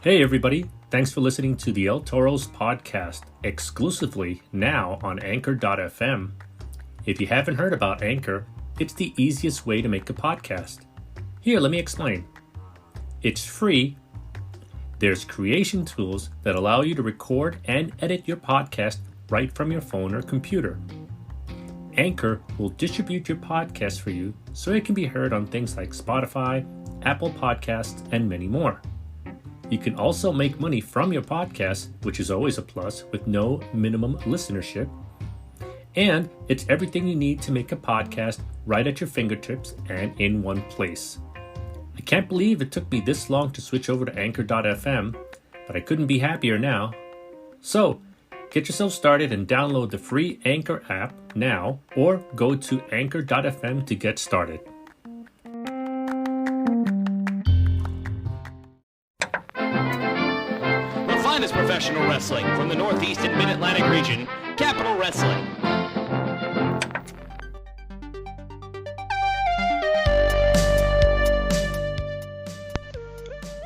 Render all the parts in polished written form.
Hey everybody, thanks for listening to the El Toro's podcast, exclusively now on Anchor.fm. If you haven't heard about Anchor, it's the easiest way to make a podcast. Here, let me explain. It's free. There's creation tools that allow you to record and edit your podcast right from your phone or computer. Anchor will distribute your podcast for you so it can be heard on things like Spotify, Apple Podcasts, and many more. You can also make money from your podcast, which is always a plus, with no minimum listenership. And it's everything you need to make a podcast right at your fingertips and in one place. I can't believe it took me this long to switch over to Anchor.fm, but I couldn't be happier now. So, get yourself started and download the free Anchor app now, or go to Anchor.fm to get started. Finest professional wrestling from the Northeast and Mid-Atlantic region, Capital Wrestling.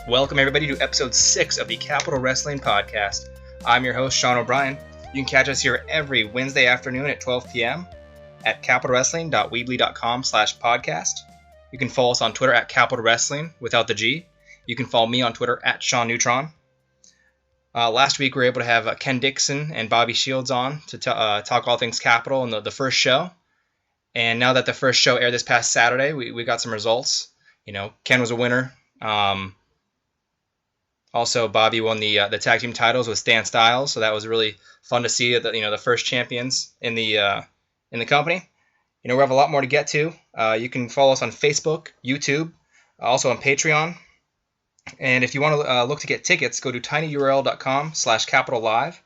Welcome everybody to episode 6 of the Capital Wrestling Podcast. I'm your host, Sean O'Brien. You can catch us here every Wednesday afternoon at 12 p.m. at capitalwrestling.weebly.com/podcast. You can follow us on Twitter at Capital Wrestling without the G. You can follow me on Twitter at Sean Neutron. Last week we were able to have Ken Dixon and Bobby Shields on to talk all things Capital in the first show. And now that the first show aired this past Saturday, we got some results. You know, Ken was a winner. Also, Bobby won the tag team titles with Stan Styles, so that was really fun to see. The first champions in the company. You know, we have a lot more to get to. You can follow us on Facebook, YouTube, also on Patreon. And if you want to look to get tickets, go to tinyurl.com/capitallive.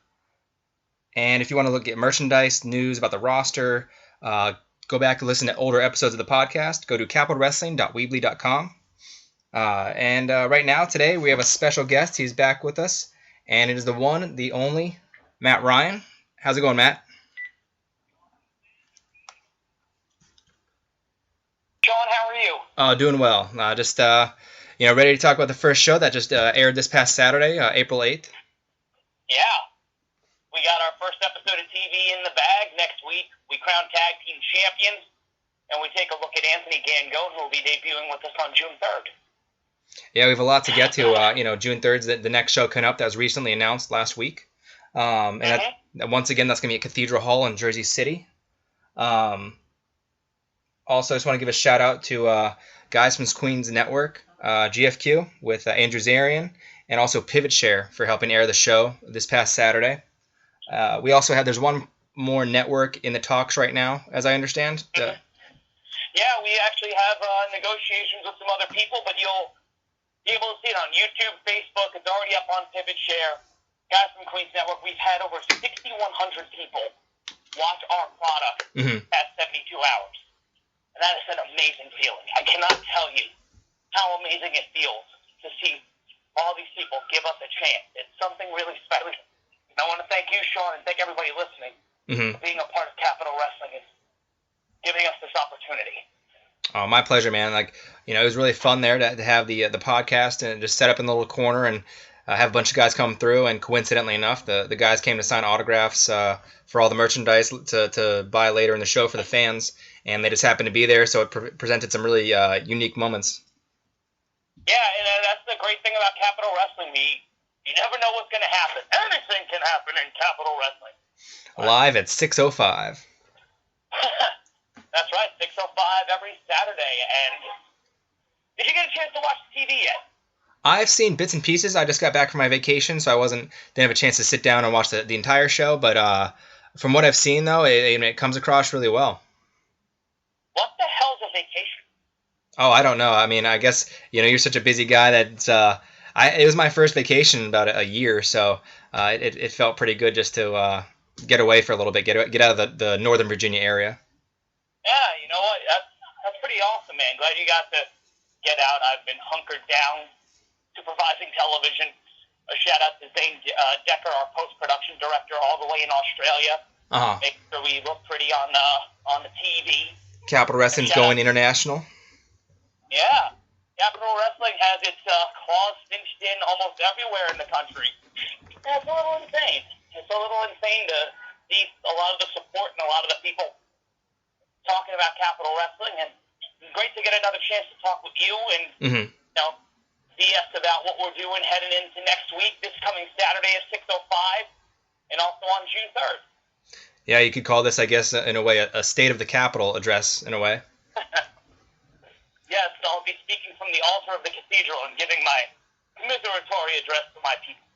And if you want to look at merchandise, news about the roster, go back and listen to older episodes of the podcast. Go to capitalwrestling.weebly.com. And right now, today, we have a special guest. He's back with us. And it is the one, the only, Matt Ryan. How's it going, Matt? Sean, how are you? Doing well. Ready to talk about the first show that just aired this past Saturday, April 8th. Yeah. We got our first episode of TV in the bag. Next week, we crown tag team champions, and we take a look at Anthony Gangone, who will be debuting with us on June 3rd. Yeah, we have a lot to get to. June 3rd is the next show coming up that was recently announced last week. Once again, that's going to be at Cathedral Hall in Jersey City. Also, I just want to give a shout out to Guys from Queens Network, GFQ, with Andrew Zarian, and also Pivot Share for helping air the show this past Saturday. We also there's one more network in the talks right now, as I understand. Yeah, we actually have negotiations with some other people, but you'll be able to see it on YouTube, Facebook. It's already up on Pivot Share. Guys from Queens Network, we've had over 6,100 people watch our product past 72 hours. And that is an amazing feeling. I cannot tell you how amazing it feels to see all these people give us a chance. It's something really special. And I want to thank you, Sean, and thank everybody listening for being a part of Capital Wrestling and giving us this opportunity. Oh, my pleasure, man. It was really fun there to have the podcast and just set up in the little corner and have a bunch of guys come through. And coincidentally enough, the guys came to sign autographs for all the merchandise to buy later in the show for the fans. And they just happened to be there, so it presented some really unique moments. Yeah, and that's the great thing about Capital Wrestling. You never know what's going to happen. Anything can happen in Capital Wrestling. Live at 6:05. That's right, 6:05 every Saturday. And did you get a chance to watch the TV yet? I've seen bits and pieces. I just got back from my vacation, so I didn't have a chance to sit down and watch the entire show. But from what I've seen, though, it comes across really well. What the hell's a vacation? Oh, I don't know. I mean, I guess, you're such a busy guy that it was my first vacation in about a year, so it felt pretty good just to get away for a little bit, get out of the Northern Virginia area. Yeah, you know what? That's pretty awesome, man. Glad you got to get out. I've been hunkered down, supervising television. A shout out to Zane Decker, our post-production director, all the way in Australia. Make sure we look pretty on the TV. Capital Wrestling's going international. Yeah. Capital Wrestling has its claws cinched in almost everywhere in the country. Yeah, it's a little insane. It's a little insane to see a lot of the support and a lot of the people talking about Capital Wrestling, and it's great to get another chance to talk with you and BS about what we're doing heading into next week, this coming Saturday at 6:05, and also on June 3rd. Yeah, you could call this, I guess, in a way, a State of the Capitol address, in a way. Yes, I'll be speaking from the altar of the cathedral and giving my commiseratory address to my people.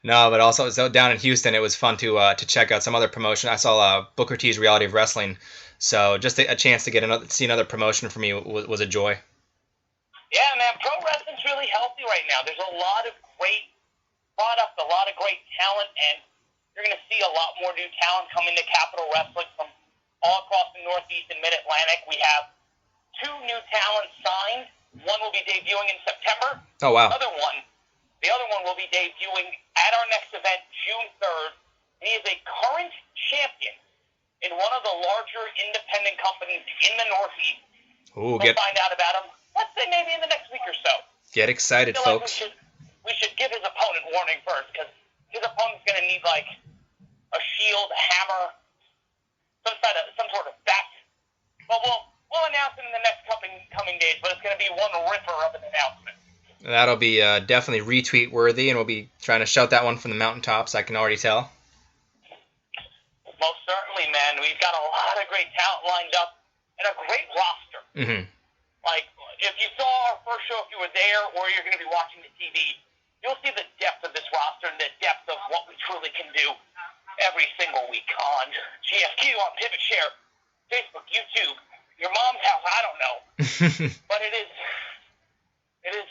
No, but also so down in Houston, it was fun to check out some other promotion. I saw Booker T's Reality of Wrestling, so just a chance to see another promotion for me was a joy. Yeah, man, pro wrestling's really healthy right now. There's a lot of great product, a lot of great talent, and you're going to see a lot more new talent coming to Capital Wrestling from all across the Northeast and Mid-Atlantic. We have 2 new talents signed. One will be debuting in September. Oh, wow. The other one will be debuting at our next event, June 3rd. He is a current champion in one of the larger independent companies in the Northeast. Ooh, we'll find out about him, let's say maybe in the next week or so. Get excited, folks. Like we should give his opponent warning first, because his opponent's going to need, like, a shield, a hammer, some sort of bat. But we'll announce it in the next coming days, but it's going to be one ripper of an announcement. That'll be definitely retweet worthy, and we'll be trying to shout that one from the mountaintops, I can already tell. Most certainly, man. We've got a lot of great talent lined up and a great roster. Mm-hmm. Like, if you saw our first show, if you were there, or you're going to be watching the TV, you'll see the depth of this roster and the depth of what we truly can do every single week on GFQ, on Pivot Share, Facebook, YouTube, your mom's house, I don't know. But it is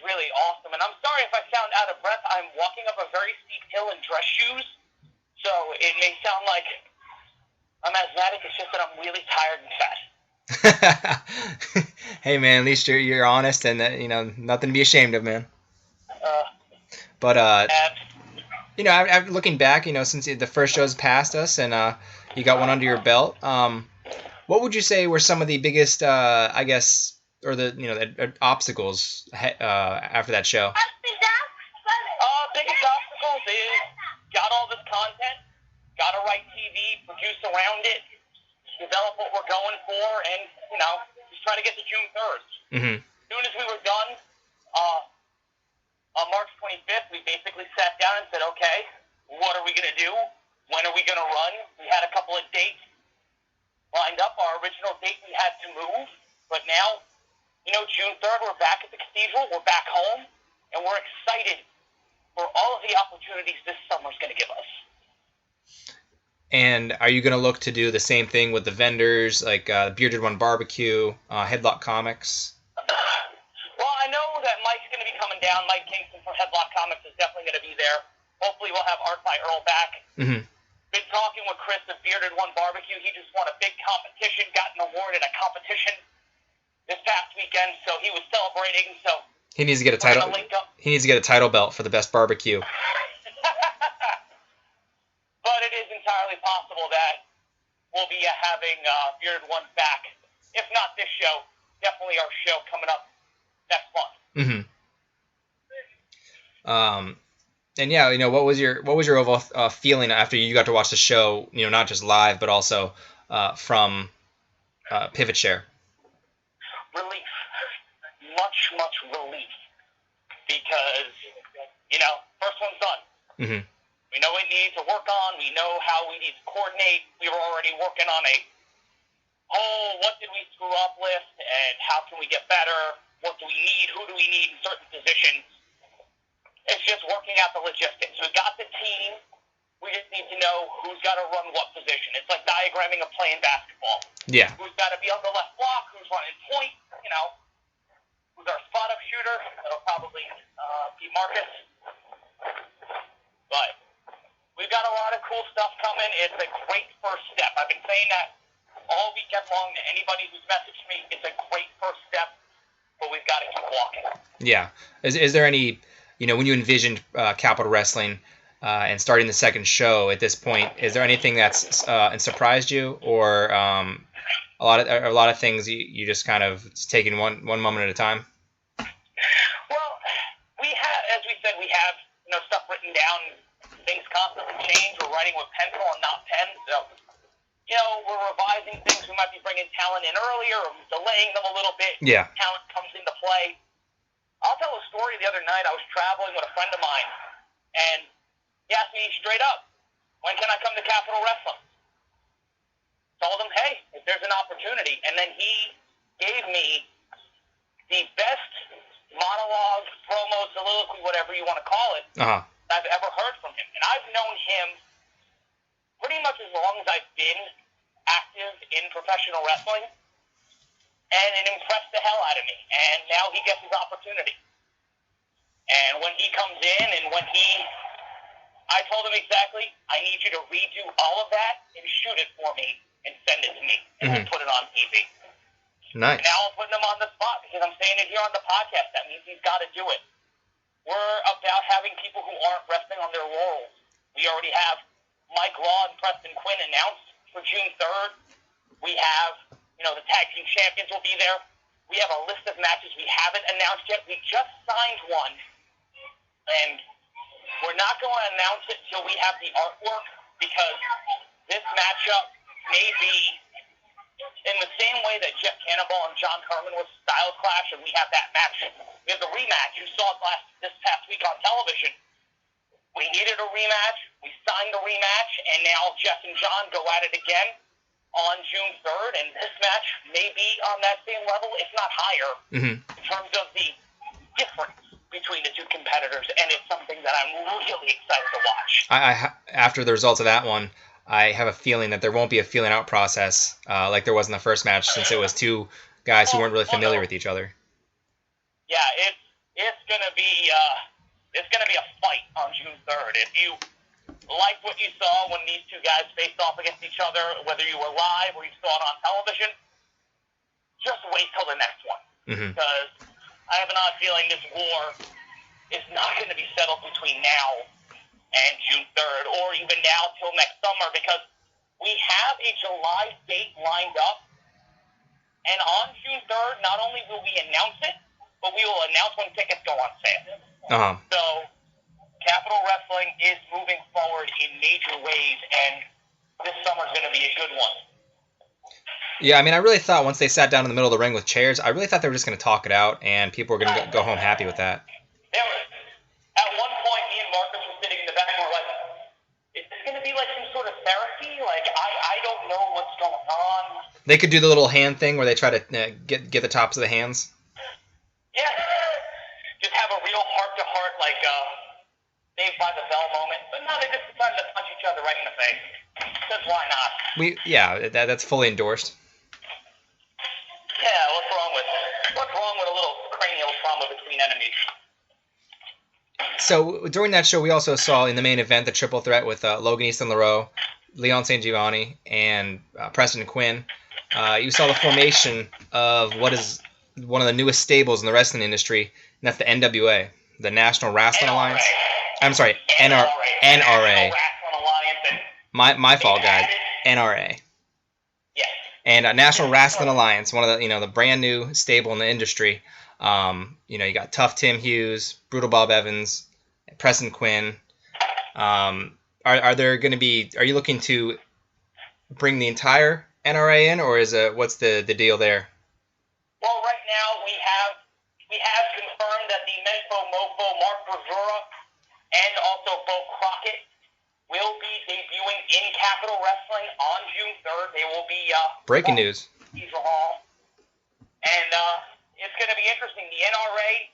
really awesome. And I'm sorry if I sound out of breath. I'm walking up a very steep hill in dress shoes, so it may sound like I'm asthmatic. It's just that I'm really tired and fat. Hey, man, at least you're honest, and nothing to be ashamed of, man. After looking back, since the first show's passed us, and you got one under your belt, what would you say were some of the biggest, I guess, or the obstacles after that show? Biggest obstacles is got all this content, got to write TV, produce around it, develop what we're going for, and just try to get to June 3rd. Mm-hmm. As soon as we were done, on March 25th, we basically sat down and said, okay, what are we going to do? When are we going to run? We had a couple of dates lined up. Our original date we had to move, but now, June 3rd, we're back at the cathedral, we're back home, and we're excited for all of the opportunities this summer's going to give us. And are you going to look to do the same thing with the vendors, like Bearded One Barbecue, Headlock Comics? Well, I know that Mike's going to be coming down. Mike Kingston from Headlock Comics is definitely going to be there. Hopefully we'll have Art by Earl back. Mm-hmm. Been talking with Chris of Bearded One Barbecue. He just won a big competition, got an award at a competition this past weekend, so he was celebrating. So he needs to get a title. He needs to get a title belt for the best barbecue. But it is entirely possible that we'll be having Bearded One back. If not this show, definitely our show coming up next month. Mm-hmm. And yeah, what was your overall feeling after you got to watch the show? Not just live, but also from Pivot Share. Relief, much relief, because first one's done. Mm-hmm. We know what we need to work on. We know how we need to coordinate. We were already working on what did we screw up list, and how can we get better? What do we need? Who do we need in certain positions? It's just working out the logistics. We got the team. We just need to know who's got to run what position. It's like diagramming a play in basketball. Yeah. Who's got to be on the left block? Who's running point? Who's our spot-up shooter? That'll probably be Marcus. But we've got a lot of cool stuff coming. It's a great first step. I've been saying that all weekend long to anybody who's messaged me. It's a great first step, but we've got to keep walking. Yeah. Is there any, when you envisioned Capital Wrestling and starting the second show at this point, is there anything that's surprised you, or a lot of things you just kind of taking one moment at a time? Well, we writing down things constantly change. We're writing with pencil and not pen. So, we're revising things. We might be bringing talent in earlier or delaying them a little bit. Yeah. Talent comes into play. I'll tell a story the other night. I was traveling with a friend of mine, and he asked me straight up, when can I come to Capital Wrestling? Told him, hey, if there's an opportunity. And then he gave me the best monologue, promo, soliloquy, whatever you want to call it, I've ever heard from him. And I've known him pretty much as long as I've been active in professional wrestling, and it impressed the hell out of me. And now he gets his opportunity. And when he comes in and I told him exactly, I need you to redo all of that and shoot it for me and send it to me, and we'll put it on TV. Nice. And now I'm putting him on the spot because I'm saying it here on the podcast. That means he's got to do it. We're about having people who aren't resting on their laurels. We already have Mike Law and Preston Quinn announced for June 3rd. We have, the tag team champions will be there. We have a list of matches we haven't announced yet. We just signed one, and we're not going to announce it until we have the artwork, because this matchup may be in the same way that Jeff Cannonball and John Herman was Styles Clash, and we have that match. We have the rematch. You saw it this past week on television. We needed a rematch. We signed the rematch, and now Jeff and John go at it again on June 3rd, and this match may be on that same level, if not higher, in terms of the difference between the two competitors, and it's something that I'm really excited to watch. After the results of that one, I have a feeling that there won't be a feeling out process like there was in the first match, since it was two guys who weren't really familiar with each other. Yeah, it's gonna be a fight on June 3rd. If you like what you saw when these two guys faced off against each other, whether you were live or you saw it on television, just wait till the next one, because I have an odd feeling this war is not going to be settled between now and June 3rd, or even now till next summer, because we have a July date lined up, and on June 3rd, not only will we announce it, but we will announce when tickets go on sale. So, Capital Wrestling is moving forward in major ways, and this summer's going to be a good one. Yeah, I mean, I really thought once they sat down in the middle of the ring with chairs, I really thought they were just going to talk it out, and people were going to go home happy with that. At one point, me and Marcus were sitting in the back, and we're like, is this going to be like some sort of therapy? Like, I don't know what's going on. They could do the little hand thing where they try to get the tops of the hands. Yeah. Just have a real heart-to-heart, like, Saved by the Bell moment. But no, they just decided to punch each other right in the face. Because why not? That's fully endorsed. Yeah, what's wrong with a little cranial trauma between enemies? So during that show, we also saw in the main event the triple threat with Logan Easton LaRoe, Leon St. Giovanni, and Preston Quinn. You saw the formation of what is one of the newest stables in the wrestling industry, and that's the NWA, the National Wrestling Alliance. I'm sorry, NRA. NRA. My fault, guys. NRA. Yes. And National Wrestling Alliance, one of the brand new stable in the industry. You got Tough Tim Hughes, Brutal Bob Evans, Preston Quinn. Are you looking to bring the entire NRA in, or what's the deal there? Well, right now we have confirmed that the Menfo Mofo Mark Bravura and also Bo Crockett will be debuting in Capital Wrestling on June 3rd. They will be breaking news. Caesar Hall. And it's going to be interesting. The NRA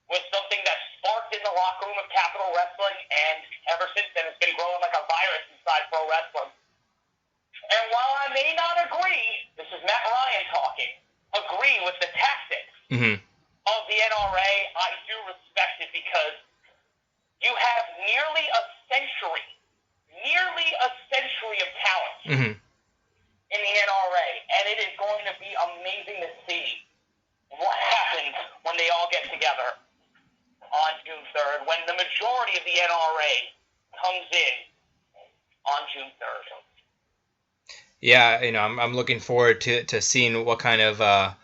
was something that sparked in the locker room of Capital Wrestling, and ever since then it's been growing like a virus inside pro wrestling. And while I may not agree, this is Matt Ryan talking, agree with the tactics of the NRA, I do respect it, because you have nearly a century of talent in the NRA, and it is going to be amazing to see what happens when they all get together on June 3rd, when the majority of the NRA comes in on June 3rd. Yeah, I'm looking forward to seeing what kind of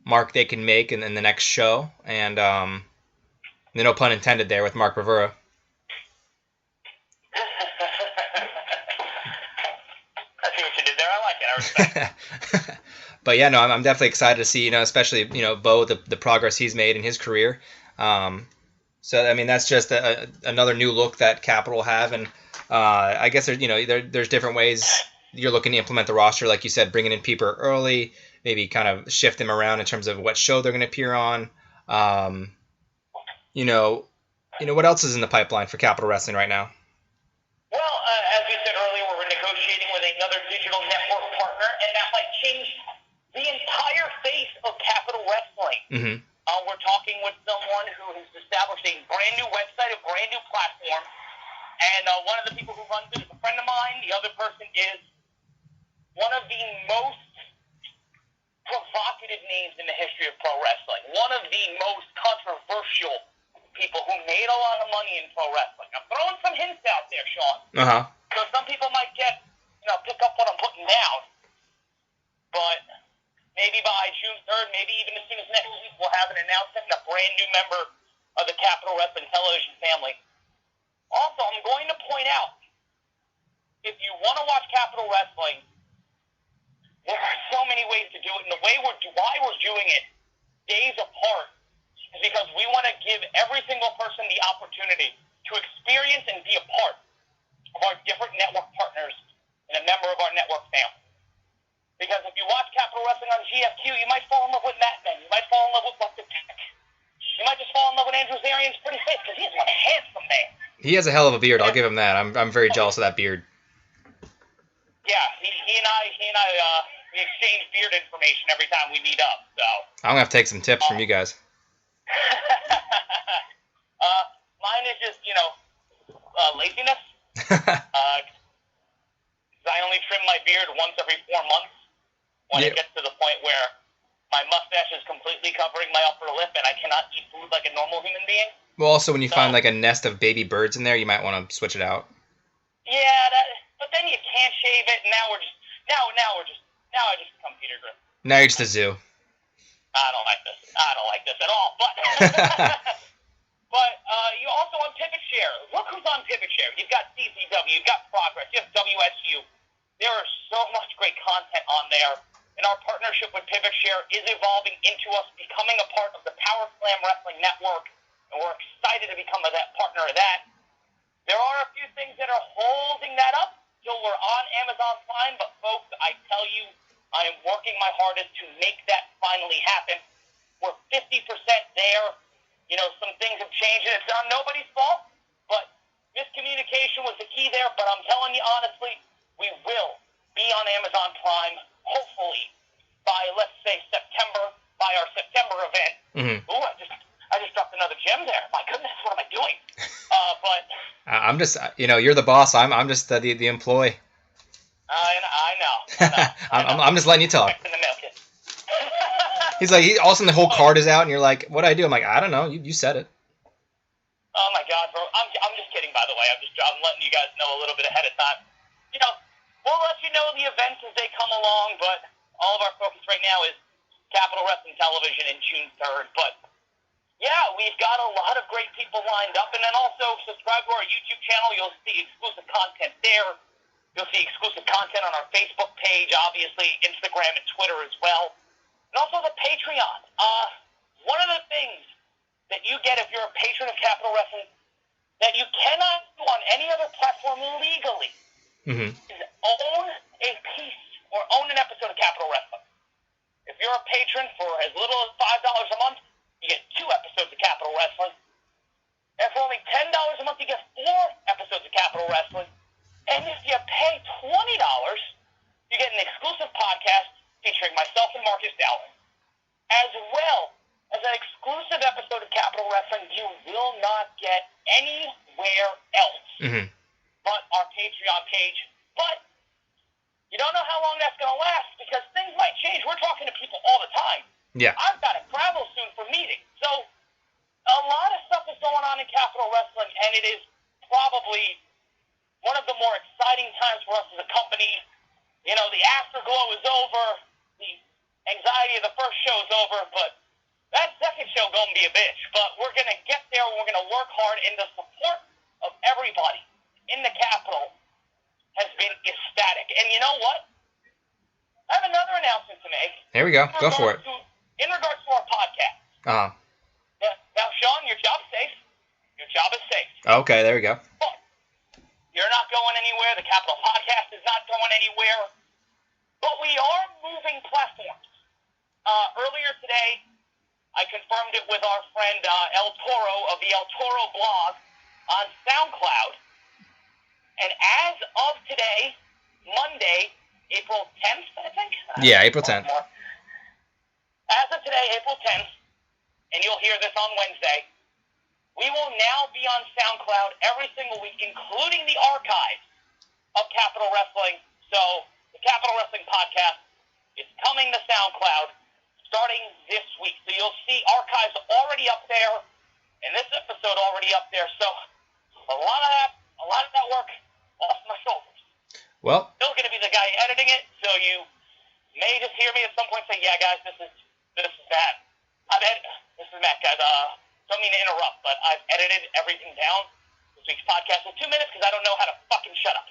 mark they can make in the next show, and no pun intended there with Mark Bravura. Thursday. But yeah, no, I'm definitely excited to see, especially, Bo, the progress he's made in his career. So, I mean, that's just another new look that Capital will have. And I guess there's different ways you're looking to implement the roster. Like you said, bringing in people early, maybe kind of shift them around in terms of what show they're going to appear on. What else is in the pipeline for Capital Wrestling right now? Well, as we said earlier, we're negotiating with another digital network partner, and that might change the entire face of Capital Wrestling. Mm-hmm. We're talking with someone who has established a brand new website, a brand new platform, and one of the people who runs it is a friend of mine. The other person is one of the most provocative names in the history of pro wrestling, one of the most controversial people who made a lot of money in pro wrestling. I'm throwing some hints out there, Sean. Uh-huh. So some people might pick up what I'm putting down. But maybe by June 3rd, maybe even as soon as next week, we'll have an announcement and a brand new member of the Capital Wrestling television family. Also, I'm going to point out, if you want to watch Capital Wrestling, there are so many ways to do it. And why we're doing it days apart is because we want to give every single person the opportunity to experience and be a part of our different network partners and a member of our network family. Because if you watch Capital Wrestling on GFQ, you might fall in love with Matt Men. You might fall in love with Buster Tech. You might just fall in love with Andrew Zarian's pretty face because he's one handsome man. He has a hell of a beard. I'll give him that. I'm very jealous of that beard. Yeah, he and I we exchange beard information every time we meet up. So I'm gonna have to take some tips from you guys. Mine is just laziness. I only trim my beard once every 4 months when it gets to the point where my mustache is completely covering my upper lip and I cannot eat food like a normal human being. Well, also when you find like a nest of baby birds in there, you might want to switch it out. Yeah, but then you can't shave it. And now I just become Peter Griffin. Now you're just a zoo. I don't like this at all. But you also on Pivot Share. Look who's on Pivot Share. You've got CCW, you've got Progress, you have WSU. There is so much great content on there. And our partnership with Pivot Share is evolving into us becoming a part of the Power Slam Wrestling Network. And we're excited to become a partner of that. There are a few things that are holding that up till we're on Amazon Prime. But folks, I tell you, I am working my hardest to make that finally happen. We're 50% there. Some things have changed, and it's not nobody's fault, but miscommunication was the key there. But I'm telling you honestly, we will be on Amazon Prime, hopefully, by, let's say, September, by our September event. Mm-hmm. Ooh, I just dropped another gem there. My goodness, what am I doing? But I'm just, you're the boss. I'm just the employee. I know. I'm just letting you talk. He's like, all of a sudden the whole card is out, and you're like, what do I do? I'm like, I don't know. You said it. Oh my God, bro! I'm just kidding. By the way, I'm letting you guys know a little bit ahead of time. We'll let you know the events as they come along, but all of our focus right now is Capital Wrestling Television in June 3rd. But yeah, we've got a lot of great people lined up, and then also subscribe to our YouTube channel. You'll see exclusive content there. You'll see exclusive content on our Facebook page, obviously Instagram and Twitter as well. And also the Patreon. One of the things that you get if you're a patron of Capital Wrestling that you cannot do on any other platform legally is own a piece or own an episode of Capital Wrestling. If you're a patron for as little as $5 a month, you get 2 episodes of Capital Wrestling. And for only $10 a month, you get 4 episodes of Capital Wrestling. And if you pay $20, you get an exclusive podcast featuring myself and Marcus Dowling, as well as an exclusive episode of Capital Wrestling you will not get anywhere else but our Patreon page. But you don't know how long that's going to last because things might change. We're talking to people all the time. Yeah. I've got to travel soon for meetings. So a lot of stuff is going on in Capital Wrestling, and it is probably one of the more exciting times for us as a company. The afterglow is over. The anxiety of the first show is over, but that second show going to be a bitch. But we're going to get there, and we're going to work hard, and the support of everybody in the Capitol has been ecstatic. And you know what? I have another announcement to make. Here we go. Go for it. In regards to our podcast. Uh-huh. Now, Sean, your job's safe. Your job is safe. Okay, there we go. But you're not going anywhere. The Capital Podcast is not going anywhere. But we are moving platforms. Earlier today, I confirmed it with our friend El Toro of the El Toro blog on SoundCloud. And as of today, Monday, April 10th, I think? Yeah, April 10th. As of today, April 10th, and you'll hear this on Wednesday, we will now be on SoundCloud every single week, including the archives of Capital Wrestling. So the Capital Wrestling Podcast is coming to SoundCloud starting this week. So you'll see archives already up there, and this episode already up there. So a lot of that work off my shoulders. Well, Bill's going to be the guy editing it, so you may just hear me at some point say, "Yeah, guys, this is Matt. This is Matt, guys. Don't mean to interrupt, but I've edited everything down this week's podcast in 2 minutes because I don't know how to fucking shut up."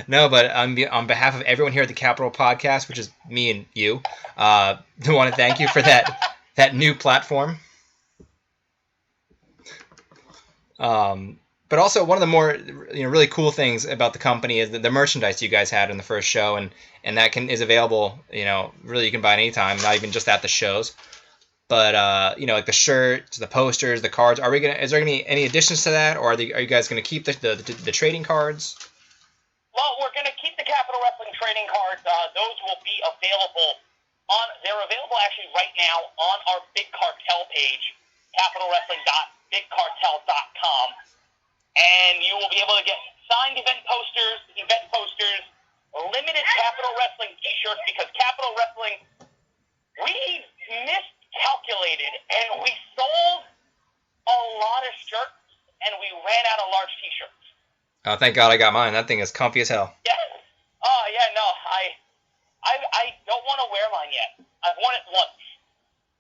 No, but on behalf of everyone here at the Capital Podcast, which is me and you, I want to thank you for that new platform. But also, one of the more really cool things about the company is the merchandise you guys had in the first show, and that is available. Really you can buy it anytime, not even just at the shows. But like the shirts, the posters, the cards. Is there gonna be any additions to that, or are you guys gonna keep the trading cards? Well, we're gonna keep the Capital Wrestling trading cards. Those will be available they're available actually right now on our Big Cartel page, capitalwrestling.bigcartel.com. And you will be able to get signed event posters, limited Capital Wrestling t-shirts, because Capital Wrestling, we miscalculated, and we sold a lot of shirts, and we ran out of large t-shirts. Oh, thank God I got mine. That thing is comfy as hell. Yeah. Oh, yeah, no, I don't want to wear mine yet. I've worn it once.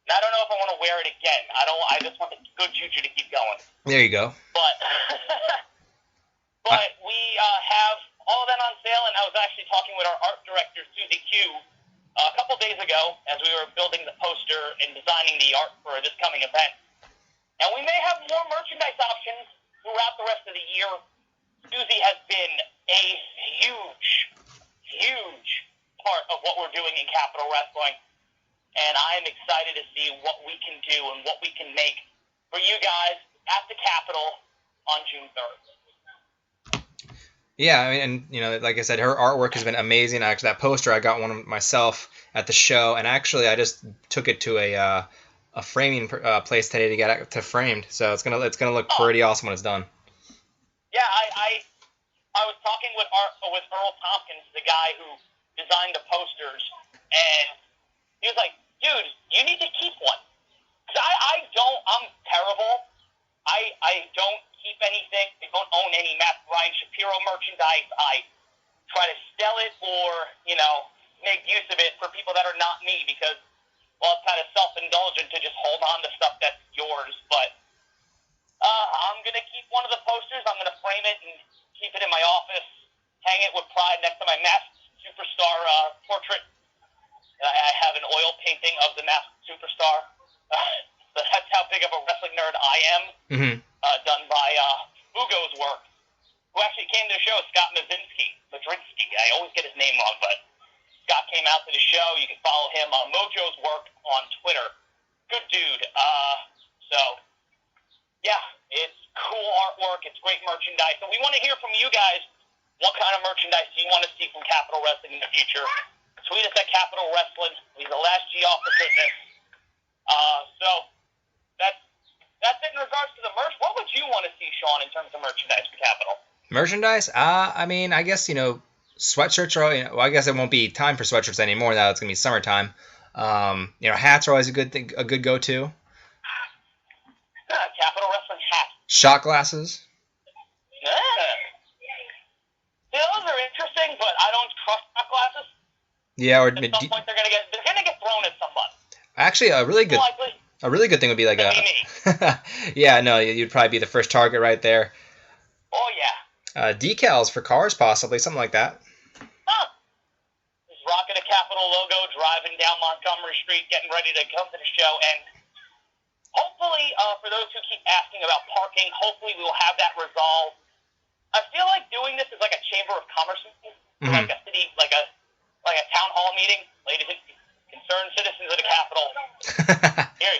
And I don't know if I want to wear it again. I just want the good juju to keep going. There you go. But we have all of that on sale, and I was actually talking with our art director, Susie Q, a couple days ago as we were building the poster and designing the art for this coming event. And we may have more merchandise options throughout the rest of the year. Susie has been a huge part of what we're doing in Capital Wrestling, and I am excited to see what we can do and what we can make for you guys at the Capitol on June 3rd. Yeah, I mean, and like I said, her artwork has been amazing. Actually, that poster, I got one myself at the show, and actually, I just took it to a framing place today to get it to framed. So it's gonna look pretty awesome when it's done. Yeah, I was talking with Earl Tompkins, the guy who designed the posters, and he was like, "Dude, you need to keep one." Cause I'm terrible. I don't keep anything. I don't own any Matt Ryan Shapiro merchandise. I try to sell it or, make use of it for people that are not me because, well, it's kind of self-indulgent to just hold on to stuff that's yours. But I'm going to keep one of the posters. I'm going to frame it and keep it in my office, hang it with pride next to my Masked Superstar portrait. I have an oil painting of the Masked Superstar. So that's how big of a wrestling nerd I am. Mm-hmm. Done by Ugo's work, who actually came to the show, Scott Madrinsky. I always get his name wrong, but Scott came out to the show. You can follow him on Mojo's work on Twitter. Good dude. So, yeah, it's cool artwork. It's great merchandise. So we want to hear from you guys. What kind of merchandise do you want to see from Capital Wrestling in the future? Tweet us at Capital Wrestling. Leave the last G off the goodness. So that's it in regards to the merch. What would you want to see, Sean, in terms of merchandise for Capital? Merchandise? I mean, I guess, sweatshirts are, well, I guess it won't be time for sweatshirts anymore now it's going to be summertime. Hats are always a good go-to. Capital Wrestling hats. Shot glasses. Those are interesting, but I don't trust shot glasses. Yeah, or at some point they're gonna get thrown at somebody. Actually, a really good thing would be like yeah, no, you'd probably be the first target right there. Oh yeah. Decals for cars, possibly something like that. Huh. Just rock it Discovery Street, getting ready to come to the show. And hopefully, for those who keep asking about parking, hopefully we will have that resolved. I feel like doing this is like a Chamber of Commerce meeting, like a city, like a town hall meeting. Ladies and concerned citizens of the Capitol. Here.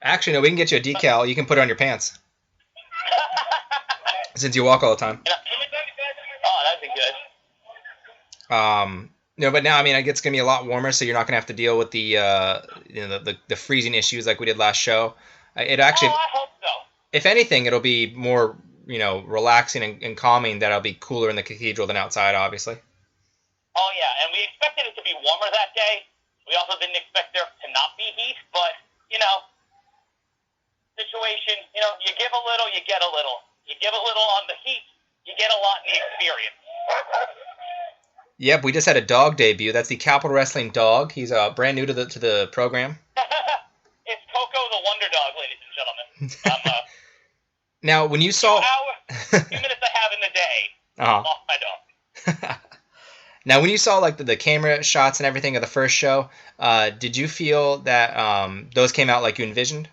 Actually, no, we can get you a decal. You can put it on your pants. Since you walk all the time. Oh, that'd be good. But now, I mean, it's going to be a lot warmer, so you're not going to have to deal with the freezing issues like we did last show. It actually, I hope so. If anything, it'll be more, relaxing and calming that it'll be cooler in the cathedral than outside, obviously. Oh, yeah, and we expected it to be warmer that day. We also didn't expect there to not be heat, but, situation, you give a little, you get a little. You give a little on the heat, you get a lot in the experience. Yep, we just had a dog debut. That's the Capital Wrestling dog. He's brand new to the program. It's Coco the Wonder Dog, ladies and gentlemen. Now, when you saw... 2 minutes I have in the day, off my dog. Now, when you saw the camera shots and everything of the first show, did you feel that those came out like you envisioned?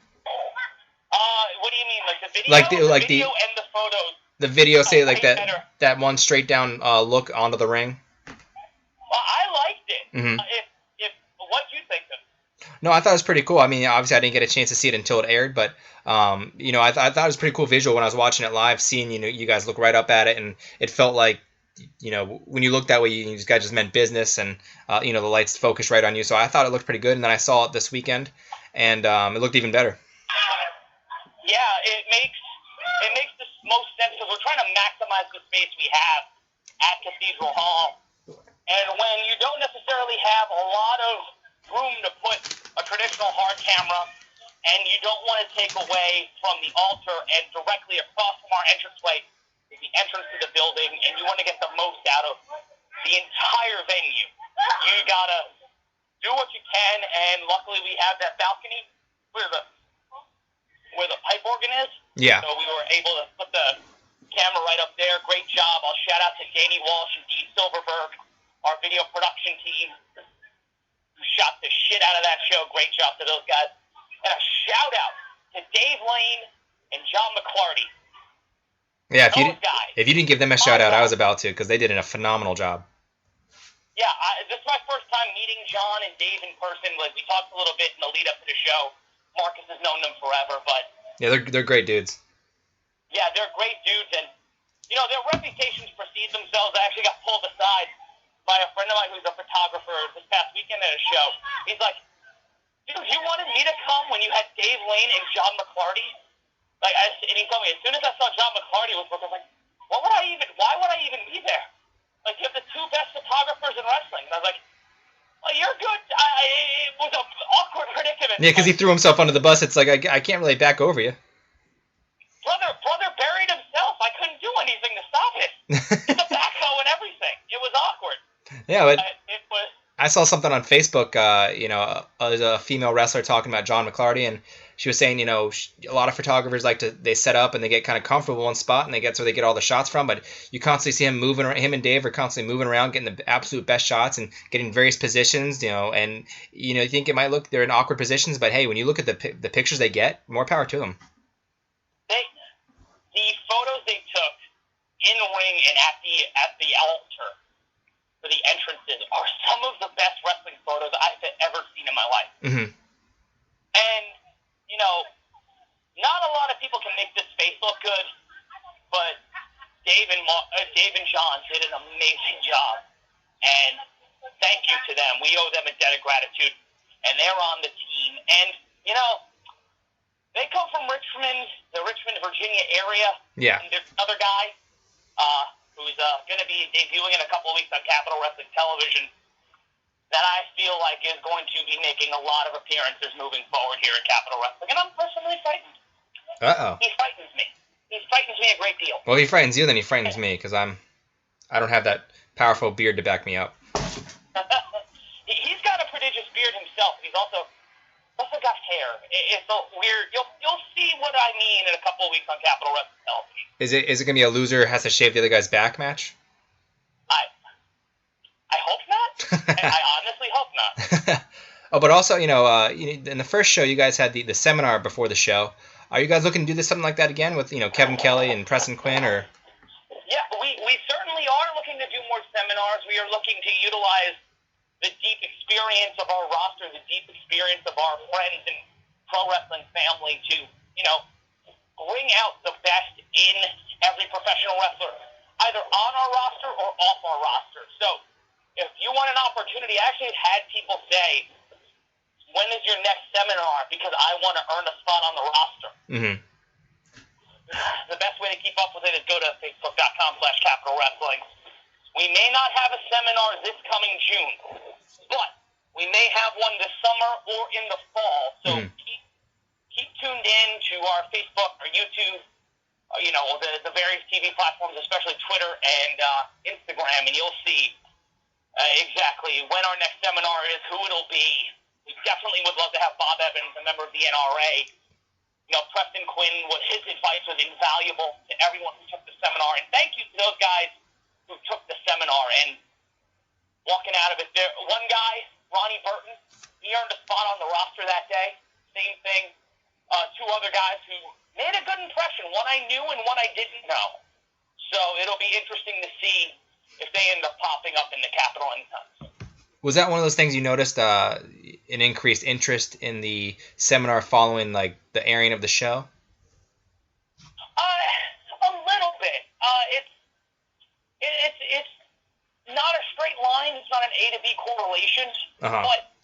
What do you mean, like the video? The video and the photos. The video, say that one straight down look onto the ring. Well, I liked it. Mm-hmm. What do you think of it? No, I thought it was pretty cool. I mean, obviously I didn't get a chance to see it until it aired, but I thought it was a pretty cool visual when I was watching it live, seeing you guys look right up at it, and it felt like when you look that way, you guys just meant business, and the lights focused right on you. So I thought it looked pretty good, and then I saw it this weekend, and it looked even better. Yeah, it makes the most sense because we're trying to maximize the space we have at Cathedral Hall. And when you don't necessarily have a lot of room to put a traditional hard camera, and you don't want to take away from the altar, and directly across from our entranceway is the entrance to the building, and you want to get the most out of the entire venue, you gotta do what you can. And luckily we have that balcony where the pipe organ is. Yeah. So we were able to put the camera right up there. Great job. I'll shout out to Danny Walsh and Dee Silverberg, our video production team, who shot the shit out of that show. Great job to those guys. And a shout out to Dave Lane and John McClarty. Yeah, if you didn't give them a shout out, I was about to, because they did a phenomenal job. Yeah, this is my first time meeting John and Dave in person. Like, we talked a little bit in the lead up to the show. Marcus has known them forever, but yeah, they're great dudes. Yeah, they're great dudes, and their reputations precede themselves. I actually got pulled aside by a friend of mine who's a photographer this past weekend at a show. He's like, "Dude, you wanted me to come when you had Dave Lane and John McClarty?" And he told me as soon as I saw John McClarty was booked, I was like, why would I even be there? Like, you have the two best photographers in wrestling. And I was like, well, you're good. It was an awkward predicament. Yeah, because he threw himself under the bus. It's like, I can't really back over you. Brother buried himself. I couldn't do anything to stop it. The backhoe and everything. It was awkward. Yeah, but it was. I saw something on Facebook, a female wrestler talking about John McClarty, and she was saying, a lot of photographers they set up and they get kind of comfortable in one spot, and that's where they get all the shots from, but you constantly see him and Dave are constantly moving around, getting the absolute best shots and getting various positions, and, you think it might look they're in awkward positions, but hey, when you look at the pictures they get, more power to them. The photos they took in the ring and at the altar for the entrances are some of the best wrestling photos I've ever seen in my life. Mm-hmm. And, not a lot of people can make this space look good, but Dave and John did an amazing job. And thank you to them. We owe them a debt of gratitude. And they're on the team. And, they come from Richmond, the Richmond, Virginia area. Yeah. And there's another guy who's going to be debuting in a couple of weeks on Capital Wrestling Television that I feel like is going to be making a lot of appearances moving forward here at Capital Wrestling. And I'm personally frightened. Uh-oh. He frightens me. He frightens me a great deal. Well, he frightens you, then he frightens me, because I don't have that powerful beard to back me up. He's got a prodigious beard himself. He's also got hair. It's a weird. You'll see what I mean in a couple of weeks on Capital Wrestling Television. Is it going to be a loser has to shave the other guy's back match? I hope not. I Oh, but also, in the first show, you guys had the seminar before the show. Are you guys looking to do something like that again with, Kevin Kelly and Preston Quinn, or? Yeah, we certainly are looking to do more seminars. We are looking to utilize the deep experience of our roster, the deep experience of our friends and pro wrestling family to, bring out the best in every professional wrestler, either on our roster or off our roster. So if you want an opportunity, I actually had people say, when is your next seminar? Because I want to earn a spot on the roster. Mm-hmm. The best way to keep up with it is go to facebook.com/Capital Wrestling. We may not have a seminar this coming June, but we may have one this summer or in the fall. So keep tuned in to our Facebook or YouTube, the various TV platforms, especially Twitter and Instagram, and you'll see exactly when our next seminar is, who it'll be. We definitely would love to have Bob Evans, a member of the NRA. Preston Quinn, his advice was invaluable to everyone who took the seminar. And thank you to those guys who took the seminar and walking out of it. One guy, Ronnie Burton, he earned a spot on the roster that day. Same thing. Two other guys who made a good impression. One I knew and one I didn't know. So it'll be interesting to see if they end up popping up in the Capitol anytime. Was that one of those things you noticed an increased interest in the seminar following the airing of the show? A little bit. It's not a straight line. It's not an A to B correlation. But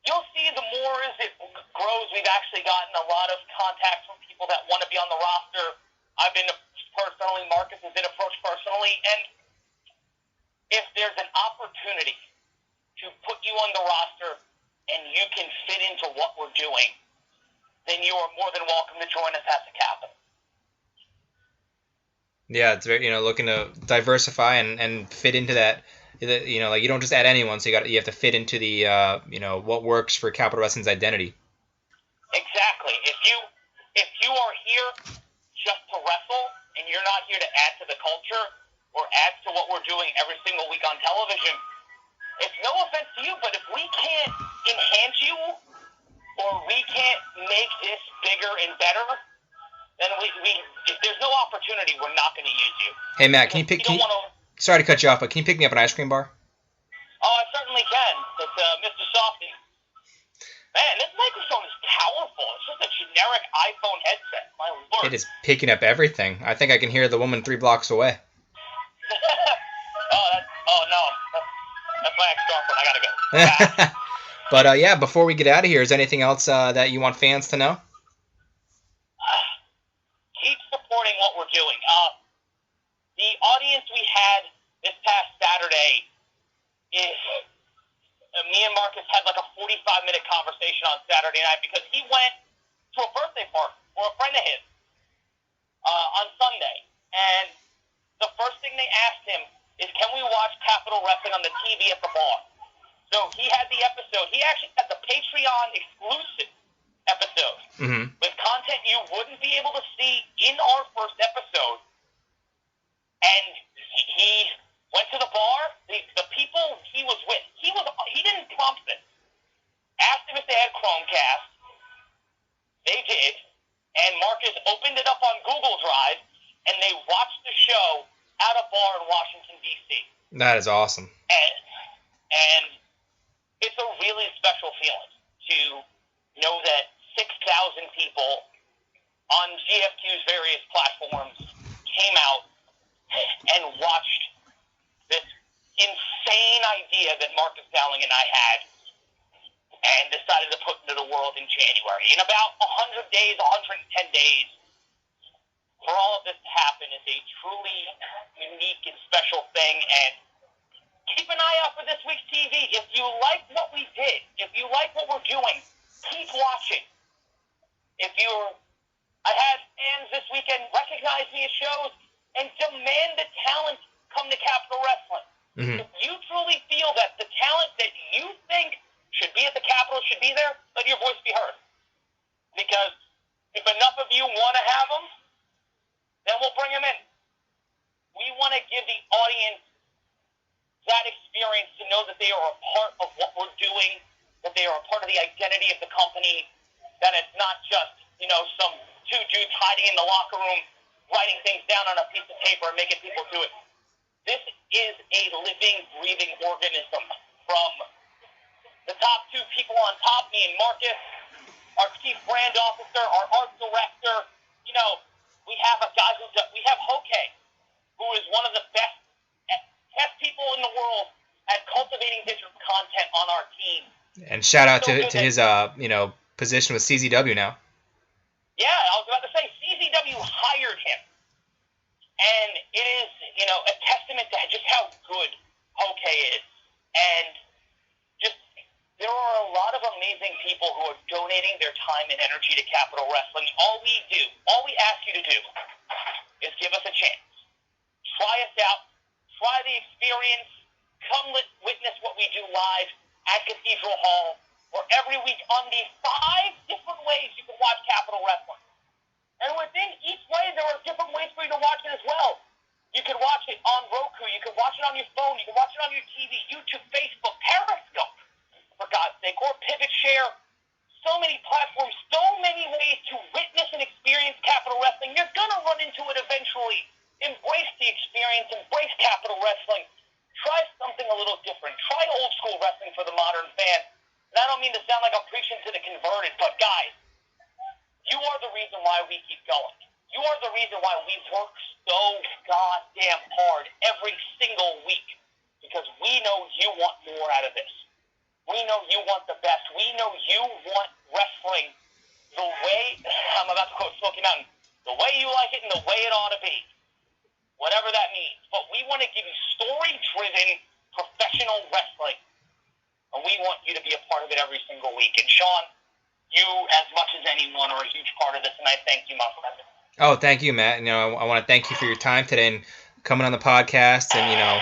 you'll see the more as it grows, we've actually gotten a lot of contacts from people that want to be on the roster. I've been approached personally. Marcus has been approached personally. And if there's an opportunity to put you on the roster and you can fit into what we're doing, then you are more than welcome to join us at the Capitol. Yeah, it's very, looking to diversify and fit into that. You don't just add anyone, so you have to fit into the what works for Capital Wrestling's identity. Exactly. If you are here just to wrestle and you're not here to add to the culture or add to what we're doing every single week on television, it's no offense to you, but if we can't enhance you or we can't make this bigger and better, then if there's no opportunity, we're not going to use you. Hey Matt, sorry to cut you off, but can you pick me up an ice cream bar? Oh, I certainly can. It's Mr. Softy. Man, this microphone is powerful. It's just a generic iPhone headset. My lord. It is picking up everything. I think I can hear the woman 3 blocks away. No. That's my ex-girlfriend. I gotta go. But before we get out of here, is there anything else that you want fans to know? Keep supporting what we're doing. The audience we had this past Saturday is... me and Marcus had a 45-minute conversation on Saturday night because he went to a birthday party for a friend of his on Sunday. And the first thing they asked him is, can we watch Capital Wrestling on the TV at the bar? So he had the episode. He actually had the Patreon exclusive episode with content you wouldn't be able to see in our first episode. And he went to the bar. The people he was with, he didn't prompt this. Asked them if they had Chromecast. They did. And Marcus opened it up on Google Drive, and they watched the show at a bar in Washington, D.C. That is awesome. And it's a really special feeling to know that 6,000 people on GFQ's various platforms came out and watched this insane idea that Marcus Dowling and I had and decided to put into the world in January. In about 100 days, 110 days, for all of this to happen is a truly unique and special thing. And keep an eye out for this week's TV. If you like what we did, if you like what we're doing, keep watching. I had fans this weekend recognize me at shows and demand that talent come to Capital Wrestling. If you truly feel that the talent that you think should be at the Capitol should be there, let your voice be heard. Because if enough of you want to have them, then we'll bring them in. We want to give the audience that experience to know that they are a part of what we're doing that they are a part of the identity of the company, that it's not just, some two dudes hiding in the locker room, writing things down on a piece of paper and making people do it. This is a living, breathing organism. From the top two people on top, me and Marcus, our chief brand officer, our art director, we have a guy we have Hoke, who is one of the best people in the world at cultivating digital content on our team. And shout out to his position with CZW now. Yeah, I was about to say CZW hired him, and it is a testament to just how good Hoke is, and just there are a lot of amazing people who are donating their time and energy to Capital Wrestling. All we ask you to do is give us a chance. Try us out. Try the experience. Come witness what we do live at Cathedral Hall, or every week on the 5 different ways you can watch Capital Wrestling. And within each way, there are different ways for you to watch it as well. You can watch it on Roku. You can watch it on your phone. You can watch it on your TV, YouTube, Facebook, Periscope, for God's sake, or Pivot Share. So many platforms, so many ways to witness and experience Capital Wrestling. You're going to run into it eventually. Embrace the experience. Embrace Capital Wrestling. Try something a little different. Try old school wrestling for the modern fan. And I don't mean to sound like I'm preaching to the converted, but guys, you are the reason why we keep going. You are the reason why we work so goddamn hard every single week, because we know you want more out of this. We know you want the best. We know you want wrestling the way, I'm about to quote Smoky Mountain, the way you like it and the way it ought to be. Whatever that means. But we want to give you story-driven professional wrestling. And we want you to be a part of it every single week. And Sean, you, as much as anyone, are a huge part of this, and I thank you, my friend. Oh, thank you, Matt. I want to thank you for your time today and coming on the podcast and,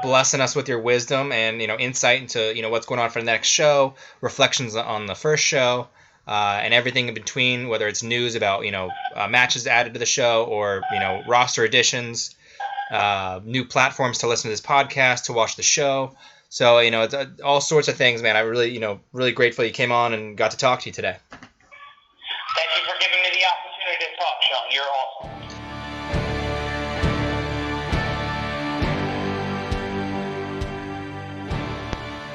blessing us with your wisdom and, insight into, what's going on for the next show, reflections on the first show, and everything in between, whether it's news about, matches added to the show or, roster additions, new platforms to listen to this podcast, to watch the show. So, it's all sorts of things, man. I really, really grateful you came on and got to talk to you today. Thank you for giving me the opportunity to talk, Sean. You're awesome.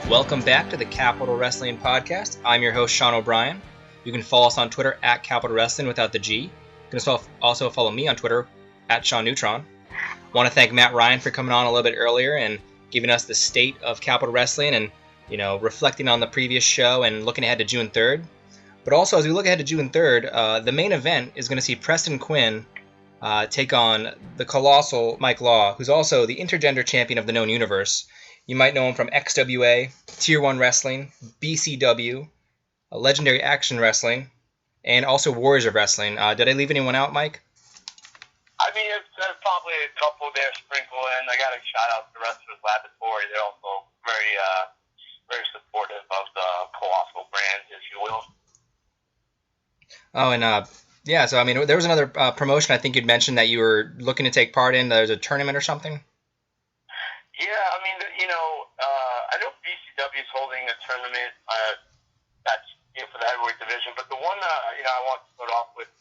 Welcome back to the Capital Wrestling Podcast. I'm your host, Sean O'Brien. You can follow us on Twitter at Capital Wrestling without the G. You can also follow me on Twitter at Sean Neutron. I want to thank Matt Ryan for coming on a little bit earlier and giving us the state of Capital Wrestling and, reflecting on the previous show and looking ahead to June 3rd. But also, as we look ahead to June 3rd, the main event is going to see Preston Quinn take on the Colossal Mike Law, who's also the Intergender Champion of the known universe. You might know him from XWA, Tier 1 Wrestling, BCW, Legendary Action Wrestling, and also Warriors of Wrestling. Did I leave anyone out, Mike? I mean, there's probably a couple there sprinkled in. I got to shout out the Wrestlers Laboratory. They're also very, very supportive of the Colossal brand, if you will. Oh, and so I mean, there was another promotion I think you'd mentioned that you were looking to take part in. There's a tournament or something. Yeah, I mean, I know BCW is holding a tournament that's for the heavyweight division, but the one I want to start off with,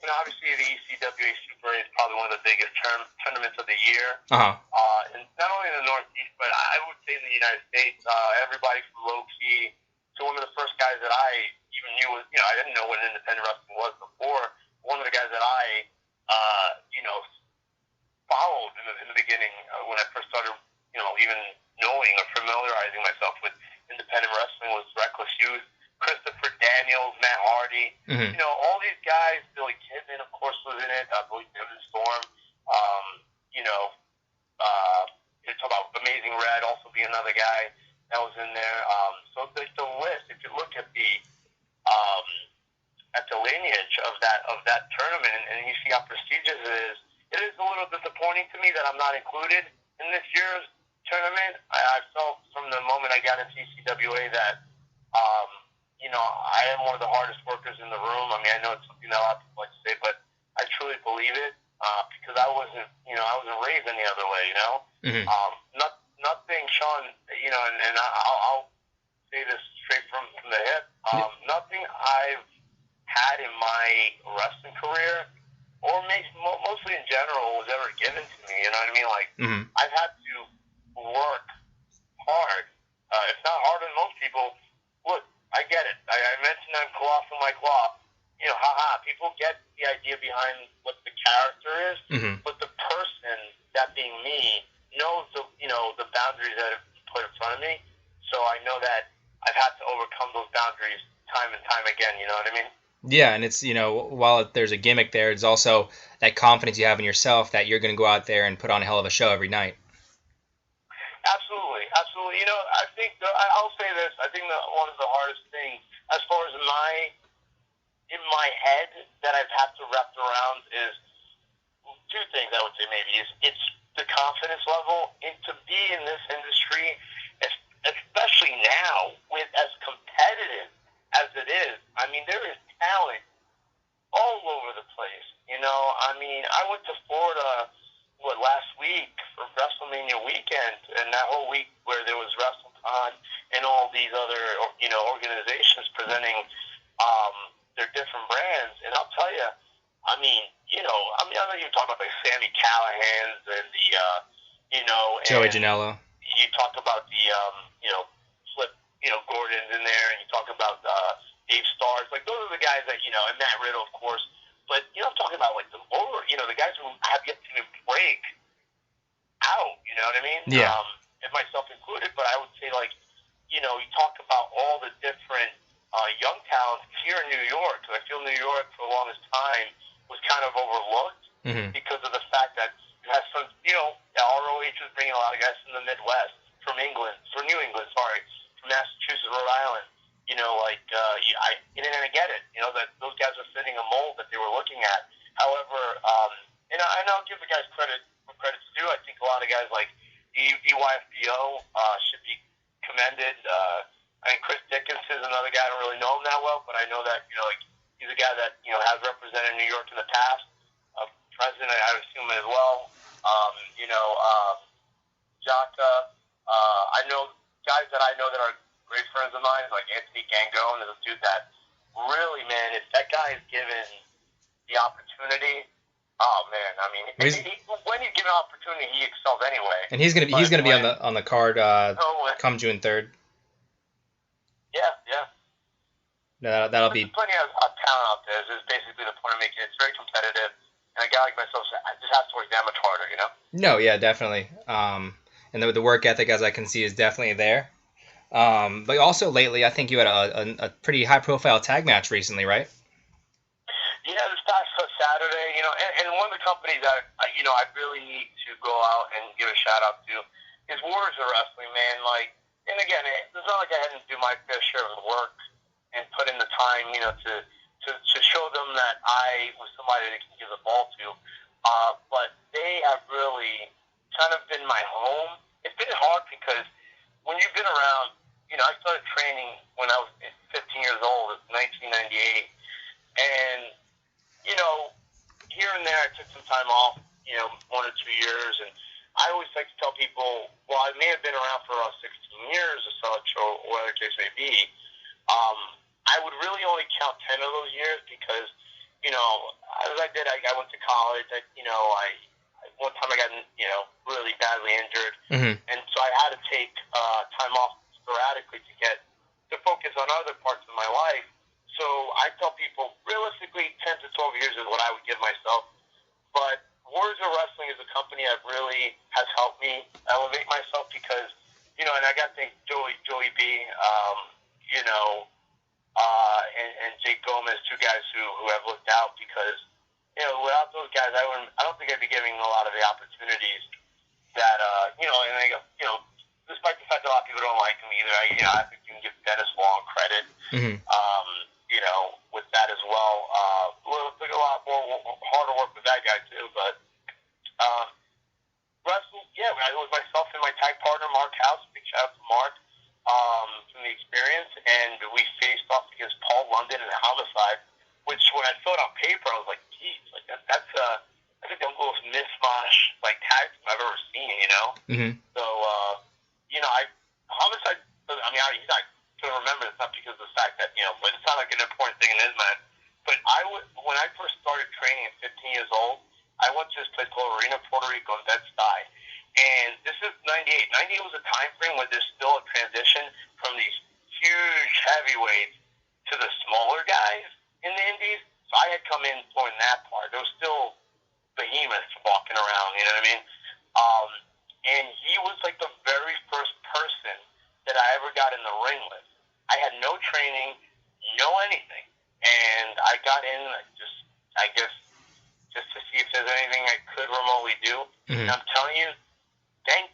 obviously the ECWA Super is probably one of the biggest tournaments of the year. And not only in the Northeast, but I would say in the United States, everybody from Low Key to one of the first guys that I even knew was, I didn't know what independent wrestling was before. One of the guys that I, followed in the beginning when I first started, even knowing or familiarizing myself with independent wrestling was Reckless Youth, Christopher Daniels, Matt Hardy. Mm-hmm. All these guys, Billy Kidman, of course, was in it. I believe Devin Storm. You talk about Amazing Red, also be another guy that was in there. So the list, if you look at the lineage of that tournament and you see how prestigious it is a little disappointing to me that I'm not included in this year's tournament. I felt from the moment I got into ECWA that I am one of the hardest workers in the room. I mean, I know it's something that a lot of people like to say, but I truly believe it because I wasn't raised any other way. Nothing, Sean. And I'll say this straight from my wrestling career, or mostly in general, was ever given to me. You know what I mean? Like, I've had to work hard, if not harder than most people. Look, I get it. I mentioned I'm Colossal Mike Law. You know, people get the idea behind what the character is, but the person, that being me, knows the boundaries that have been put in front of me. So I know that I've had to overcome those boundaries time and time again. You know what I mean? Yeah, and it's, while there's a gimmick there, it's also that confidence you have in yourself that you're going to go out there and put on a hell of a show every night. Absolutely, absolutely. You know, I think I'll say this. I think that one of the hardest things, as far as in my head, that I've had to wrap around is two things. I would say maybe is it's the confidence level, and to be in this industry, especially now, with as competitive as it is. I mean, there is talent all over the place. You know, I mean, I went to Florida last week for WrestleMania weekend, and that whole week where there was WrestleCon and all these other organizations presenting their different brands. And I'll tell you, I know you talk about like Sammy Callahan's and the Joey Janela. You talk about the Flip Gordon's in there, and you talk about Dave Starrs. Like, those are the guys that and Matt Riddle, of course. But I'm talking about like the guys who have yet to break out. You know what I mean? Yeah. And myself included. But I would say, like, you talk about all the different young talents here in New York. Because I feel New York for the longest time was kind of overlooked because of the fact that you have some, ROH was bringing a lot of guys from the Midwest, from New England, from Massachusetts, Rhode Island. And I get it, that those guys are fitting a mold that they were looking at. However, and I'll give the guys credit where credit's due. I think a lot of guys like EYFBO should be commended. I mean, Chris Dickinson is another guy. I don't really know him that well, but I know that, he's a guy that, has represented New York in the past. President, I would assume as well. Jaka. I know guys that are great friends of mine, like Anthony Gangone, is a dude that really, man, if that guy is given the opportunity, oh man, I mean, when you give an opportunity, he excels anyway. And he's gonna be on the card come June 3rd. Yeah. No, that'll be plenty of talent out there. Is basically the point I'm making. It's very competitive, and a guy like myself, I just have to work that much harder, No, yeah, definitely. And the work ethic, as I can see, is definitely there. But also lately, I think you had a pretty high-profile tag match recently, right? Yeah, this past Saturday, and one of the companies that I really need to go out and give a shout out to is Warriors of Wrestling, man. Like, and again, it's not like I hadn't do my fair share of work and put in the time, to show them that I was somebody they can give the ball to. But they have really kind of been my home. It's been hard because when you've been around, I started training when I was 15 years old, in 1998, and here and there I took some time off, 1 or 2 years, and I always like to tell people, well, I may have been around for 16 years or such, or whatever the case may be. I would really only count 10 of those years because, as I did, I went to college. One time I got, really badly injured, and so I had to take time off sporadically to focus on other parts of my life. So I tell people, realistically, 10 to 12 years is what I would give myself. But Warriors of Wrestling is a company that really has helped me elevate myself because, and I got to thank Joey B, and Jake Gomez, two guys who have looked out because, without those guys, I don't think I'd be giving a lot of the opportunities that, and they go, despite the fact that a lot of people don't like him either, I think you can give Dennis Long credit, with that as well. We'll take a lot more harder work with that guy too, but wrestle, yeah, it was myself and my tag partner, Mark House. Big shout out to Mark from the experience, and we faced off against Paul London and Homicide, which when I saw it on paper, I was like, geez, like that's I think the most mishmash like tag team I've ever seen, So, Homicide, he's not going to remember it's not because of the fact that, but it's not like an important thing in his mind. But when I first started training at 15 years old, I went to this place called Arena, Puerto Rico in Bed-Stuy. And this is 98. 98 was a time frame where there's still a transition from these huge heavyweights to the smaller guys in the indies. So I had come in during that part. There was still behemoths walking around, you know what I mean? And he was like the very first person that I ever got in the ring with. I had no training, no anything. And I got in I guess, just to see if there's anything I could remotely do. Mm-hmm. And I'm telling you, I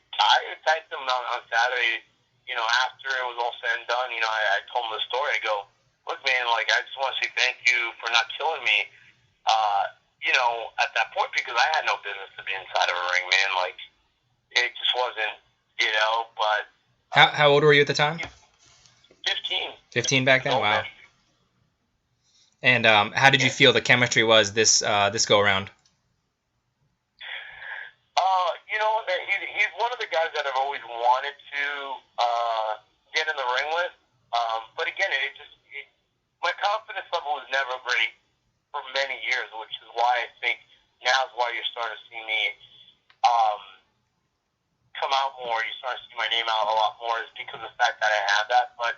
thanked him on Saturday, after it was all said and done, I told him the story. I go, look, man, like, I just want to say thank you for not killing me, at that point, because I had no business to be inside of a ring, man. Like, it just wasn't, but... How old were you at the time? 15. 15 back then? Wow. Man. And how did you feel the chemistry was this go around? He's one of the guys that I've always wanted to get in the ring with. But again, my confidence level was never great for many years, which is why I think now's why you're starting to see me come out more. You're starting to see my name out a lot more, is because of the fact that I have that. But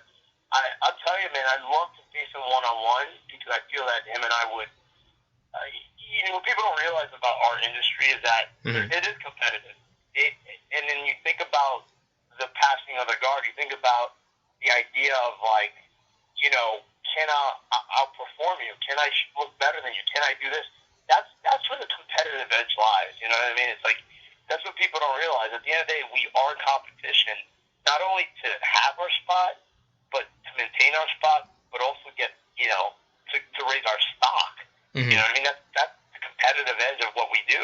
I'll tell you, man, I'd love to face him one-on-one, because I feel that him and I would... what people don't realize about our industry is that it is competitive. And then you think about the passing of the guard. You think about the idea of, like, can I outperform you? Can I look better than you? Can I do this? That's where the competitive edge lies. You know what I mean? It's like, that's what people don't realize. At the end of the day, we are competition, not only to have our spot, but to maintain our spot, but also get, to raise our stock. Mm-hmm. You know what I mean? That's the competitive edge of what we do.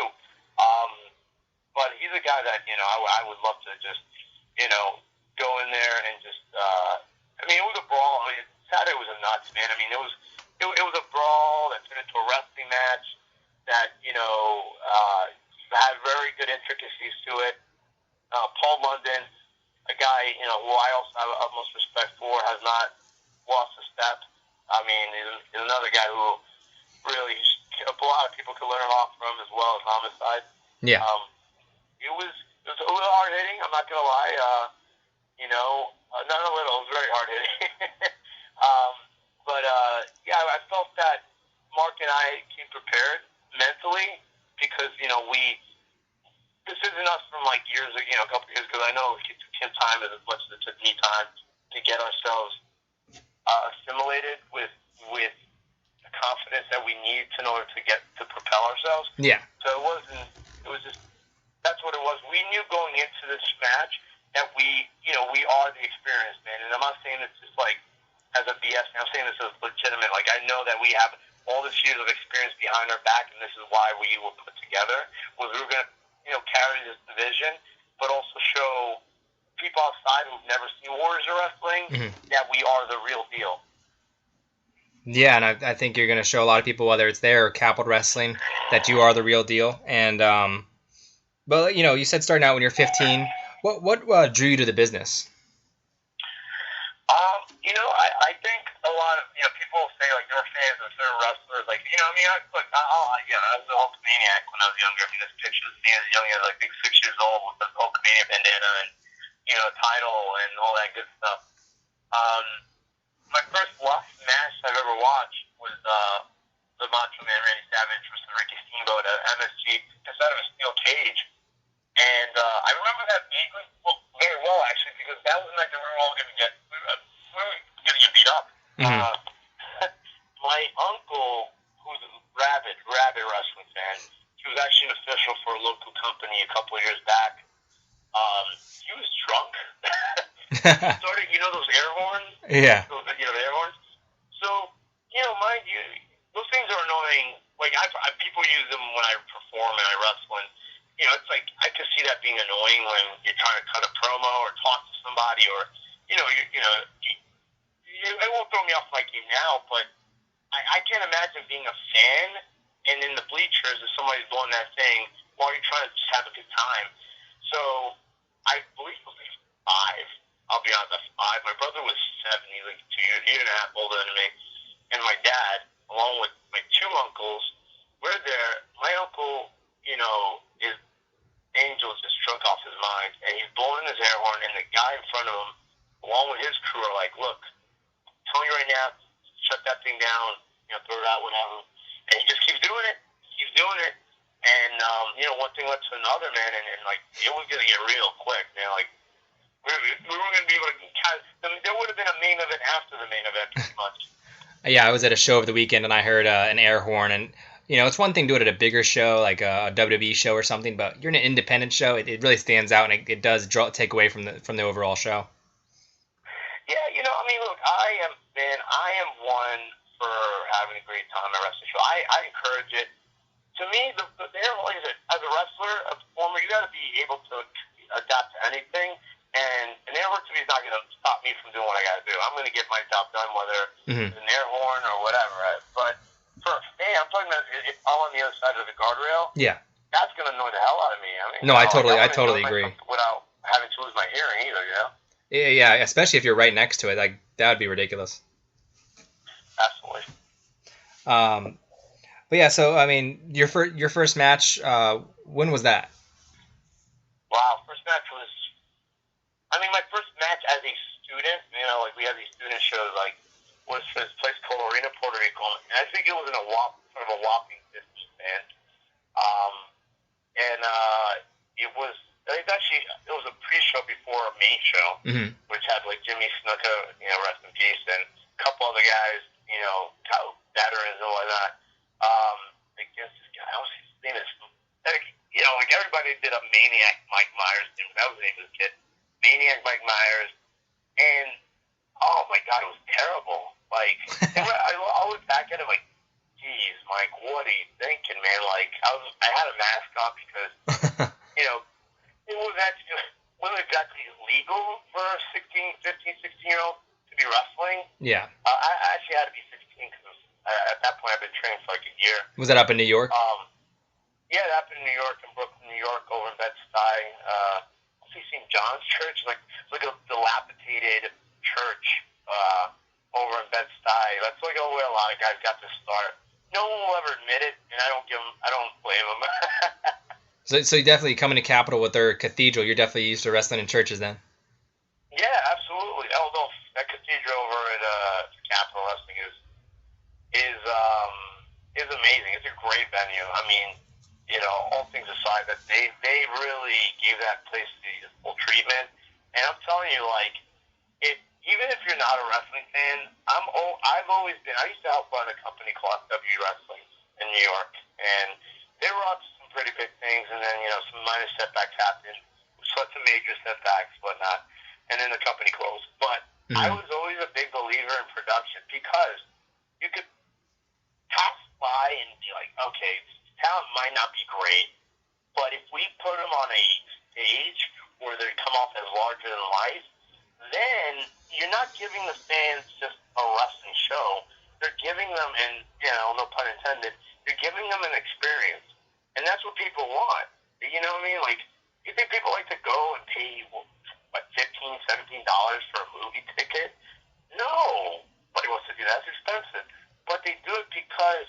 But he's a guy that, I would love to just, go in there and just, it was a brawl. Saturday was a nuts, man. It was a brawl that turned into a wrestling match that, had very good intricacies to it. Paul London, a guy, who I also have utmost respect for, has not lost a step. He's another guy who really, a lot of people could learn a lot from, as well as Homicide. Yeah. It was a little hard hitting. I'm not gonna lie. Not a little. It was very hard hitting. I felt that Mark and I came prepared mentally, because this isn't us from like years ago, a couple years, because I know it took him time as much as it took me time to get ourselves assimilated with the confidence that we need in order to propel ourselves. Yeah. So it was just, that's what it was. We knew going into this match that we are the experience, man. And I'm not saying this just like as a BS. I'm saying this as legitimate. Like, I know that we have all this years of experience behind our back, and this is why we were put together. Was we were going to, carry this division, but also show people outside who've never seen Warriors Wrestling that we are the real deal. Yeah, and I think you're going to show a lot of people, whether it's there or Capital Wrestling, that you are the real deal. And but you said starting out when you're 15. What drew you to the business? I think a lot of people say, like, they're fans of certain wrestlers. Like, I was a Hulkamaniac when I was younger. There's pictures of me as young as like 6 years old with the Hulkamania bandana and title and all that good stuff. My first match I've ever watched was the Macho Man Randy Savage versus Ricky Steamboat at MSG inside of a steel cage. And I remember that very well, actually, because that was the night that we were all going to get beat up. My uncle, who's a rabid wrestling fan, he was actually an official for a local company a couple of years back. He was drunk. Started, those air horns? Yeah. Those, the air horns. So, mind you, those things are annoying. Like, people use them when I perform and I wrestle, and, it's like, I could see that being annoying when you're trying to cut a promo or talk to somebody, or, it won't throw me off my game now, but I can't imagine being a fan and in the bleachers if somebody's doing that thing while you're trying to just have a good time. So, I believe it was like 5. I'll be honest, that's 5. My brother was 7. He's like 2 years, year and a half older than me. And my dad, along with uncles. We're there. My uncle, is Angel's just drunk off his mind, and he's blowing his air horn, and the guy in front of him, along with his crew, are like, look, I'm telling you right now, shut that thing down, throw it out, whatever. And he just keeps doing it. And, one thing led to another, man, and like, it was going to get real quick, man. Like, we were going to be able to there would have been a main event after the main event, pretty much. Yeah, I was at a show over the weekend, and I heard an air horn, and it's one thing to do it at a bigger show, like a WWE show or something, but you're in an independent show, it really stands out, and it does take away from the overall show. Yeah, look, I am one for having a great time at a wrestling show. I encourage it. To me, the air horn, like I said, as a wrestler, a performer, you got to be able to adapt to anything. And an air horn to me is not going to stop me from doing what I got to do. I'm going to get my job done, whether it's an air horn or whatever. Right? But for a fan, I'm talking about if I'm on the other side of the guardrail. Yeah, that's going to annoy the hell out of me. No, I totally agree. Without having to lose my hearing either, Yeah, especially if you're right next to it, like that would be ridiculous. Absolutely. But yeah, so I mean, your first match, when was that? Wow, first match was. My first match as a student, like we have these student shows, like was this place called Arena, Puerto Rico, and I think it was in a walking distance, man. It was a pre-show before a main show, which had like Jimmy Snuka, rest in peace, and a couple other guys, veterans and whatnot. Against this guy, I was his name is, like everybody did a Maniac Mike Myers thing. That was the name of the kid. Maniac Mike Myers, and oh my God, it was terrible. Like, I look back at it like, geez, Mike, what are you thinking, man? Like, I had a mask on because, it wasn't exactly legal for a 16-year-old to be wrestling. Yeah. I actually had to be 16 because at that point I've been training for like a year. Was that up in New York? Yeah, that happened in New York, New York, over in Bed-Stuy. St. John's Church, like a dilapidated church over in Bed-Stuy. That's like where a lot of guys got to start. No one will ever admit it, and I don't blame them. So you definitely coming to Capitol with their cathedral. You're definitely used to wrestling in churches then. Yeah, absolutely. Although that cathedral over at Capitol Wrestling is amazing. It's a great venue. All things aside, that they really gave that place the full treatment. And I'm telling you, like, even if you're not a wrestling fan, I've always been. I used to help run a company called SW Wrestling in New York, and they were up to some pretty big things. And then some minor setbacks happened, some major setbacks, whatnot, and then the company closed. But I was always a big believer in production because you could pass by and be like, okay, talent might not be great, but if we put them on a stage where they come off as larger than life, then you're not giving the fans just a wrestling show. You're giving them, and no pun intended, you're giving them an experience, and that's what people want. You know what I mean? Like, you think people like to go and pay $15, $17 for a movie ticket? No, nobody wants to do that. It's expensive, but they do it because.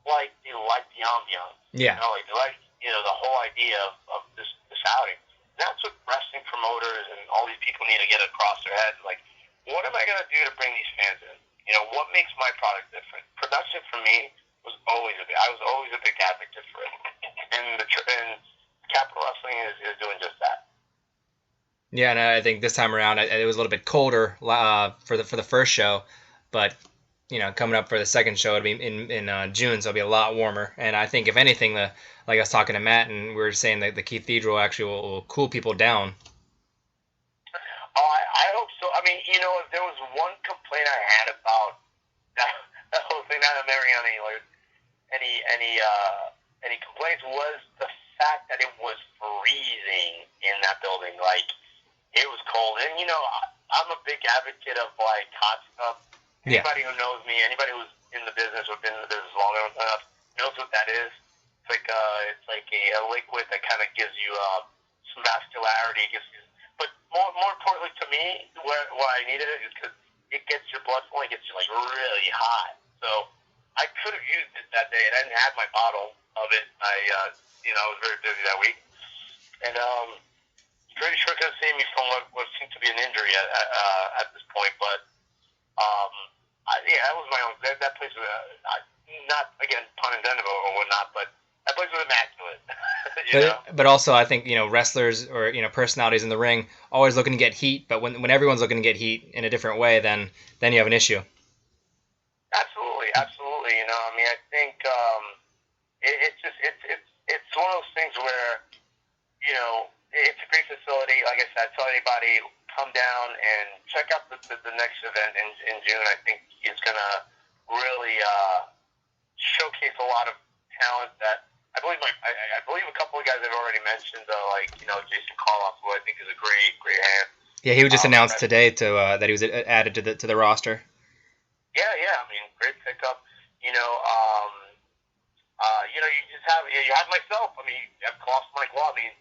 Like, they like the ambiance. Yeah. They like, the whole idea of this outing. And that's what wrestling promoters and all these people need to get across their heads. Like, what am I going to do to bring these fans in? What makes my product different? Production for me was always I was always a big advocate for it. And Capitol Wrestling is doing just that. Yeah, and I think this time around it was a little bit colder for the first show, but coming up for the second show, it'll be in June, so it'll be a lot warmer. And I think, if anything, like I was talking to Matt, and we were saying that the cathedral actually will cool people down. Oh, I hope so. If there was one complaint I had about that whole thing, not marrying on any complaints, was the fact that it was freezing in that building. Like, it was cold. And, I'm a big advocate of, like, hot stuff. Anybody who knows me, anybody who's in the business or been in the business long enough knows what that is. It's like a liquid that kind of gives you some vascularity. But more importantly to me, why I needed it is because it gets your blood flowing, it gets you like really hot. So I could have used it that day, and I didn't have my bottle of it. I was very busy that week, and pretty sure could have saved me from what seemed to be an injury at this point. But that was my own. That place was not, again, pun intended or whatnot, but that place was immaculate. But also, I think wrestlers or personalities in the ring always looking to get heat. But when everyone's looking to get heat in a different way, then you have an issue. Absolutely. I mean, I think it's one of those things where it's a great facility. Like I said, tell anybody, come down and check out the next event in June. I think it's going to really showcase a lot of talent that I believe a couple of guys I've already mentioned, Jason Colossal, who I think is a great hand. Yeah, he was just announced today that he was added to the roster. Yeah. I mean, great pickup. You have myself. I mean, you have Colossal Mike Law. I mean,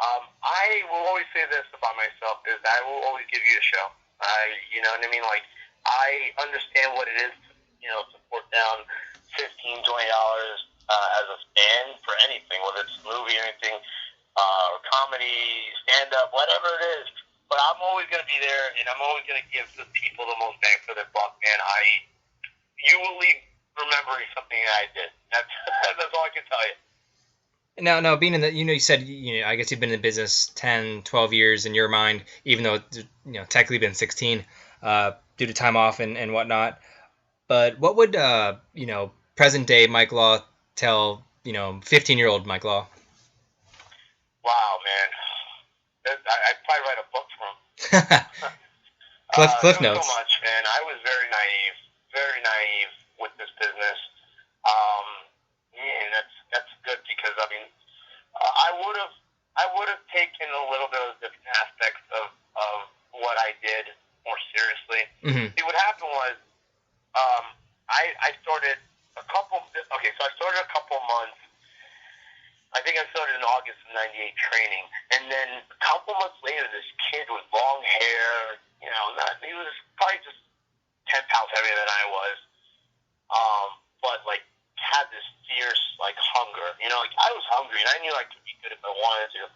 I will always say this about myself is I will always give you a show. You know what I mean? Like, I understand what it is to put down $15, $20 as a fan for anything, whether it's a movie or anything, or comedy, stand-up, whatever it is. But I'm always going to be there, and I'm always going to give the people the most bang for their buck, man. You will leave remembering something that I did. That's all I can tell you. Now, being in the, you said, I guess you've been in the business 10, 12 years in your mind, even though it's, technically been 16, due to time off and whatnot. But what would, present day Mike Law tell, 15-year-old Mike Law? Wow, man. I'd probably write a book for him. Cliff Notes. So much, man. I was very naive with this business. That's good because I mean, I would have taken a little bit of different aspects of what I did more seriously. Mm-hmm. See, what happened was, I started a couple of months. I think I started in August of '98 training, and then a couple months later, this kid with long hair, he was probably just 10 pounds heavier than I was, but like had this fierce like hunger. I was hungry, and I knew I could be good if I wanted to,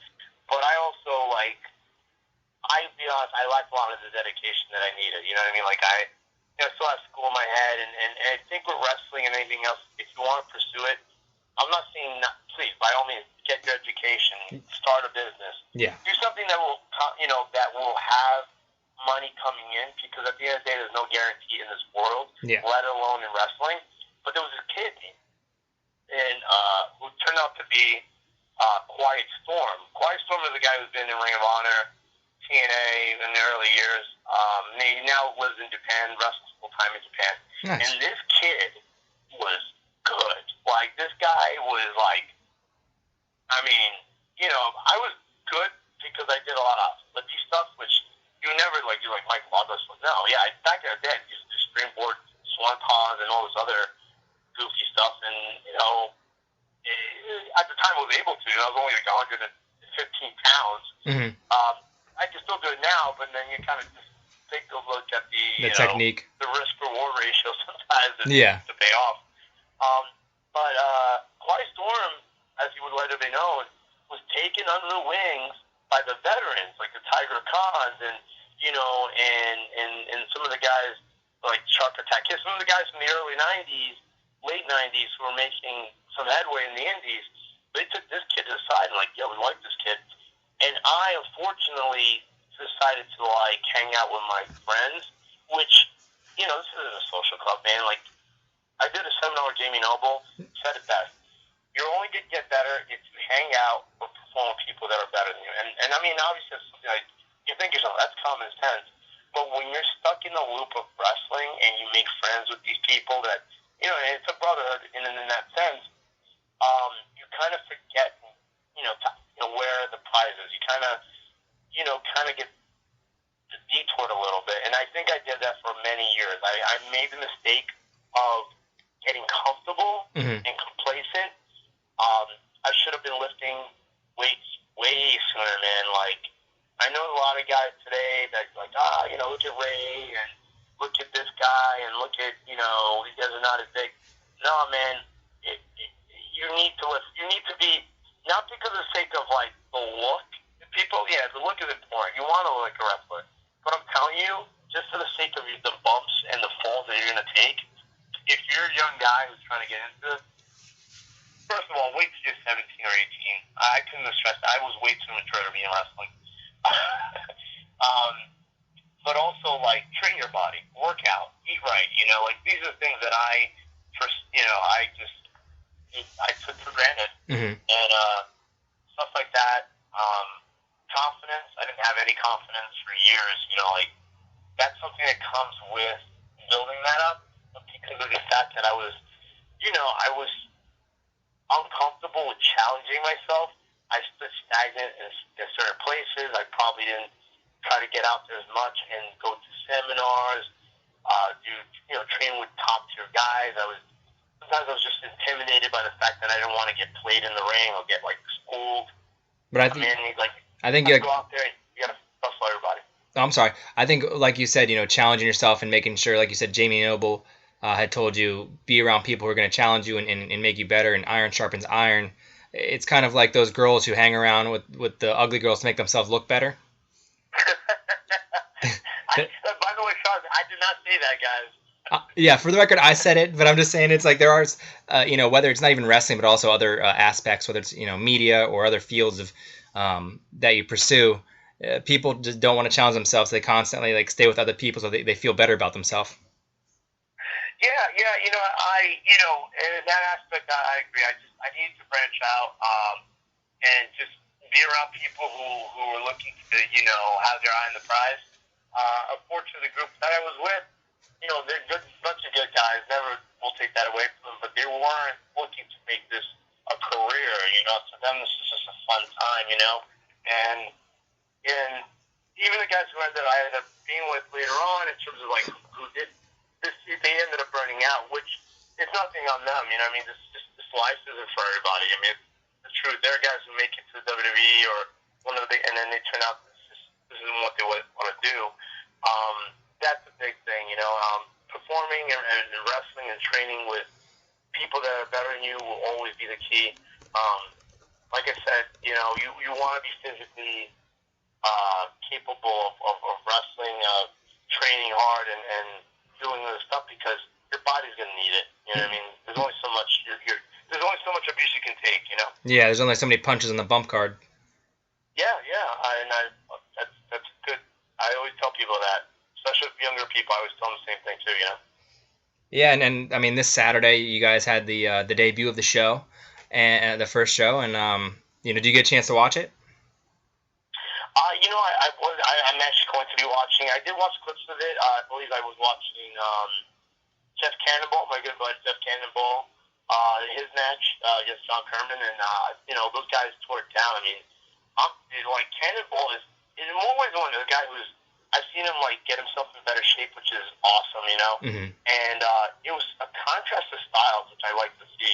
but I also I'll be honest, I lacked a lot of the dedication that I needed. You know what I mean? Like I still have school in my head, and I think with wrestling and anything else, if you want to pursue it, I'm not saying please, by all means, get your education, start a business, do something that will have money coming in, because at the end of the day, there's no guarantee in this world, let alone in wrestling. But there was this kid, and who turned out to be Quiet Storm. Quiet Storm is a guy who's been in Ring of Honor, TNA in the early years. He now lives in Japan, wrestles full time in Japan. Nice. And this kid was good. Like, this guy was like, I mean, I was good because I did a lot of flippy stuff, which you never you're like Mike Law does. No, yeah, back in the day, I used to do springboard, swan ponds, and all this other goofy stuff. And at the time I was able to. I was only like 115 pounds. Mm-hmm. I can still do it now, but then you kind of just take a look at the technique, the risk-reward ratio sometimes to pay off. But Quiet Storm, as you would later be known, was taken under the wings by the veterans, like the Tiger Khans and some of the guys like Shark Attack. Some of the guys from the early 90s, late 90s who were making some headway in the Indies, they took this kid to the side and we like this kid. And I, unfortunately, decided to hang out with my friends, which, this isn't a social club, man. Like, I did a seminar with Jamie Noble, said it best. You're only going to get better if you hang out or perform with people that are better than you. And I mean, obviously, that's something you think yourself, that's common sense. But when you're stuck in the loop of wrestling and you make friends with these people that, and it's a brotherhood in that sense, you kind of forget, where the prize is. You kind of get detoured a little bit. And I think I did that for many years. I made the mistake of getting comfortable and complacent. I should have been lifting weights way sooner, man. I know a lot of guys today that look at Ray and look at this guy and look at, these guys are not as big. no, man, you need to listen. You need to be, not because of the sake of, like, the look. People, yeah, the look is important. You want to look like a wrestler. But I'm telling you, just for the sake of the bumps and the falls that you're going to take, if you're a young guy who's trying to get into this, first of all, wait till you're 17 or 18. I couldn't have stressed that. I was way too mature to be in wrestling. But also, like, train your body, work out, eat right. You know, like, these are things that I took for granted. Mm-hmm. And stuff like that. Confidence. I didn't have any confidence for years. You know, like, that's something that comes with building that up. But because of the fact that I was uncomfortable with challenging myself, I stood stagnant in certain places. I probably didn't try to get out there as much and go to seminars, train with top tier guys. Sometimes I was just intimidated by the fact that I didn't want to get played in the ring or get like schooled. But I think you go out there, you gotta hustle everybody. I'm sorry. I think, like you said, challenging yourself and making sure, like you said, Jamie Noble had told you, be around people who are going to challenge you and make you better, and iron sharpens iron. It's kind of like those girls who hang around with the ugly girls to make themselves look better. By the way, Sean, I did not say that, guys. Yeah, for the record, I said it, but I'm just saying it's like there are, whether it's not even wrestling, but also other aspects, whether it's, media or other fields of that you pursue. People just don't want to challenge themselves. They constantly like stay with other people so they feel better about themselves. Yeah, in that aspect, I agree. I need to branch out and just be around people who are looking to, have their eye on the prize. Unfortunately, the group that I was with, they're good, bunch of good guys. Never will take that away from them, but they weren't looking to make this a career. To them, this is just a fun time. And even the guys I ended up being with later on, in terms of like who did this, they ended up burning out, which is nothing on them. This life isn't for everybody. It's the truth. There are guys who make it to the WWE or one of the, and then they turn out this isn't what they want to do. That's a big thing, performing and wrestling and training with people that are better than you will always be the key. Like I said, you want to be physically capable of wrestling, training hard, and doing this stuff because your body's going to need it. There's only so much there's only so much abuse you can take. Yeah, there's only so many punches on the bump card. Yeah, that's good. I always tell people that, especially with younger people. I always tell them the same thing too. Yeah, and this Saturday you guys had the debut of the show, and the first show, and did you get a chance to watch it? I'm actually going to be watching. I did watch clips of it. I believe I was watching Jeff Cannonball, my good buddy Jeff Cannonball, his match against John Kerman, and those guys tore it down. Cannonball is in more ways one of the guy who's I've seen him get himself in better shape, which is awesome. Mm-hmm. And it was a contrast of styles, which I like to see.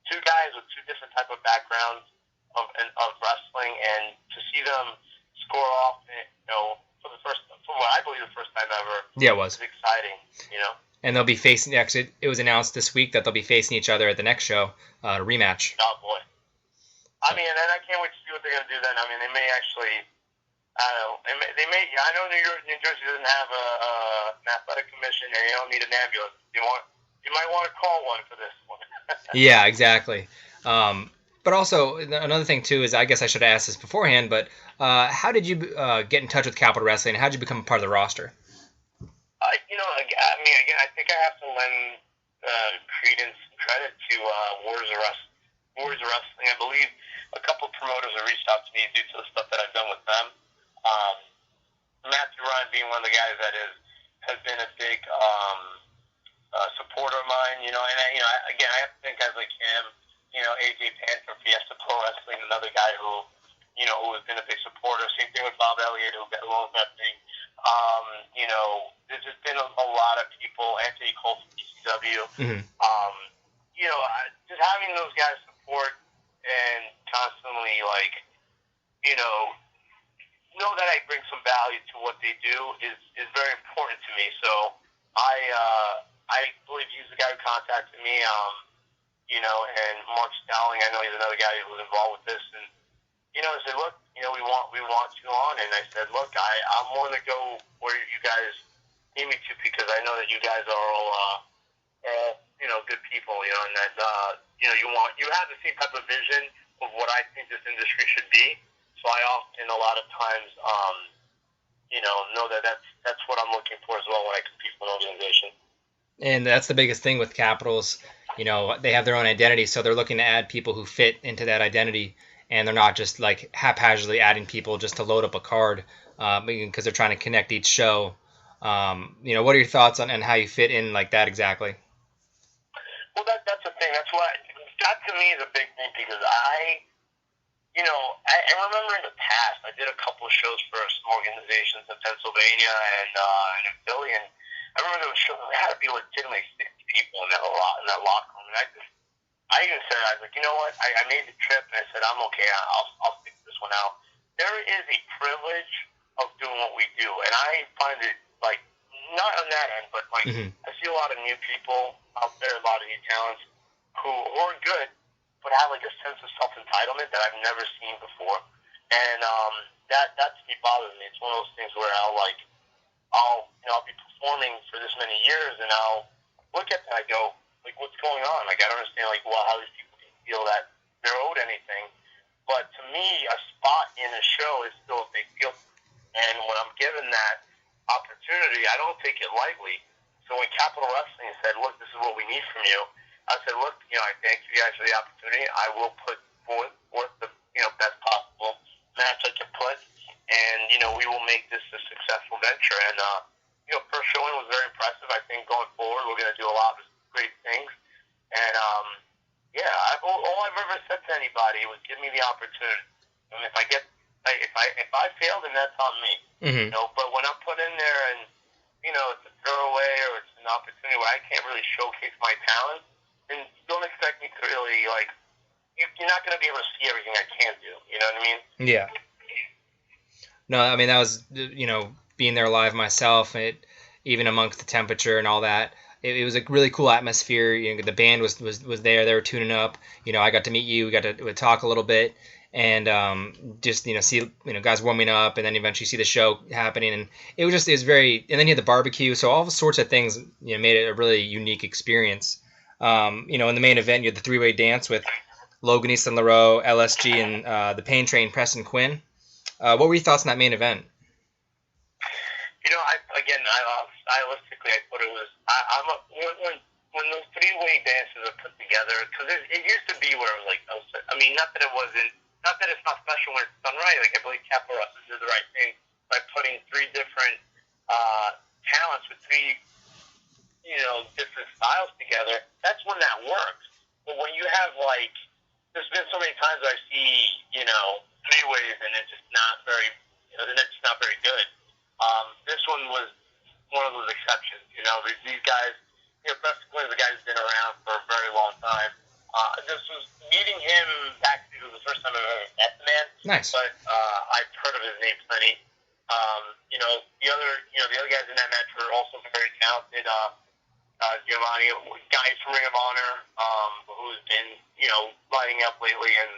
Two guys with two different type of backgrounds of wrestling, and to see them score off, for what I believe the first time ever. Yeah, it was exciting, And they'll be facing. Actually, it was announced this week that they'll be facing each other at the next show, rematch. Oh boy! And I can't wait to see what they're gonna do then. They may actually. I don't know. They may. I know New Jersey doesn't have an athletic commission, and you don't need an ambulance. You might want to call one for this one. Yeah, exactly. But also, another thing, too, is I guess I should have asked this beforehand, but how did you get in touch with Capital Wrestling? How did you become a part of the roster? Again, I think I have to lend credence and credit to Warriors of Wrestling. I believe a couple of promoters have reached out to me due to the stuff that I've done with them. Matthew Ryan being one of the guys that has been a big supporter of mine, and I have to think guys like him, AJ Panther, Fiesta Pro Wrestling, another guy who has been a big supporter. Same thing with Bob Elliott, who owns that thing. There's just been a lot of people, Anthony Cole from ECW. Mm-hmm. Just having those guys support and constantly, know that I bring some value to what they do is very important to me. So I believe he's the guy who contacted me, and Mark Stowling, I know he's another guy who was involved with this, and, I said, look, we want you on, and I said, look, I'm willing to go where you guys need me to, because I know that you guys are all good people, and that, you have the same type of vision of what I think this industry should be, so I often, a lot of times, know that that's what I'm looking for as well when I compete for an organization. And that's the biggest thing with Capitals. They have their own identity, so they're looking to add people who fit into that identity, and they're not just like haphazardly adding people just to load up a card, because they're trying to connect each show. What are your thoughts on how you fit in like that exactly? Well, that's the thing. That's why that to me is a big thing, because I remember in the past I did a couple of shows for some organizations in Pennsylvania and in Philly, and I remember there was shows there had to be legitimately 60 people in that locker room, and I even said, I was like, you know what? I made the trip, and I said, I'm okay. I'll stick this one out. There is a privilege of doing what we do, and I find it like not on that end, but like I see a lot of new people out there, a lot of new talents who are good, but have like a sense of self-entitlement that I've never seen before, and that to me bothers me. It's one of those things where I'll be performing for this many years, and I'll look at that, I go, like, what's going on? Like, I don't understand, like, how these people can feel that they're owed anything. But to me, a spot in a show is still a big deal. And when I'm given that opportunity, I don't take it lightly. So when Capital Wrestling said, look, this is what we need from you, I said, look, I thank you guys for the opportunity. I will put forth the best possible match I can put, and we will make this a successful venture. And first showing was very impressive. I think going forward, we're going to do a lot of great things. And all I've ever said to anybody was, give me the opportunity. And if I fail, then that's on me. But when I'm put in there and it's a throwaway or it's an opportunity where I can't really showcase my talent, then don't expect me to really you're not going to be able to see everything I can do. You know what I mean? Yeah. No, I mean, that was, being there live myself, even amongst the temperature and all that. It was a really cool atmosphere. The band was there. They were tuning up. I got to meet you. We got to talk a little bit, and just see guys warming up, and then eventually see the show happening. And it was very. And then you had the barbecue. So all sorts of things made it a really unique experience. In the main event, you had the three-way dance with Logan Easton LaRoe, LSG, and the Pain Train Preston Quinn. What were your thoughts on that main event? Stylistically, I thought it was. When those three-way dances are put together, because it used to be where it was like, not that it's not special when it's done right. Like, I believe Capital Wrestling did the right thing by putting three different talents with three, different styles together. That's when that works. But when you have there's been so many times I see, three ways and it's just not very, the net's not very good. This one was one of those exceptions. These guys, Preston Quinn is a guy who's been around for a very long time. This was meeting him backstage was the first time I've ever met the man. Nice. But I've heard of his name plenty. The other guys in that match were also very talented. Giovanni, guys from Ring of Honor, who's been, lighting up lately, and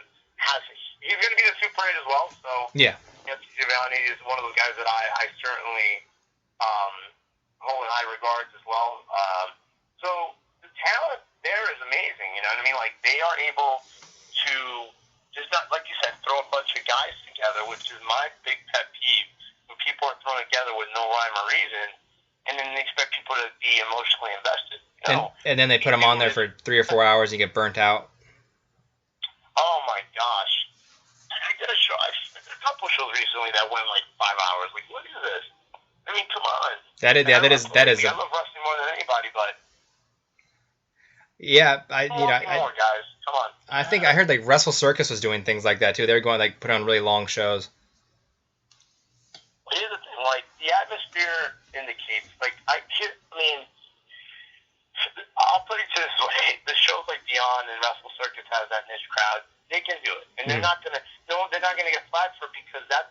he's going to be the Super 8 as well. So yeah, Giovanni is one of those guys that I certainly hold in high regards as well. So the talent there is amazing. You know what I mean? Like, they are able to just not, like you said, throw a bunch of guys together, which is my big pet peeve. When people are thrown together with no rhyme or reason, and then they expect people to be emotionally invested. And then they put them on there for 3 or 4 hours and you get burnt out. Oh my gosh! I did a couple shows recently that went 5 hours. Like, what is this? I mean, come on. That is. I love wrestling more than anybody, but yeah, more guys. Come on. I think I heard Wrestle Circus was doing things like that too. They were going put on really long shows. Here's the thing, the atmosphere indicates, I'll put it this way, the shows like Beyond and Wrestle Circus has that niche crowd. They can do it, and they're not gonna get flagged for it, because that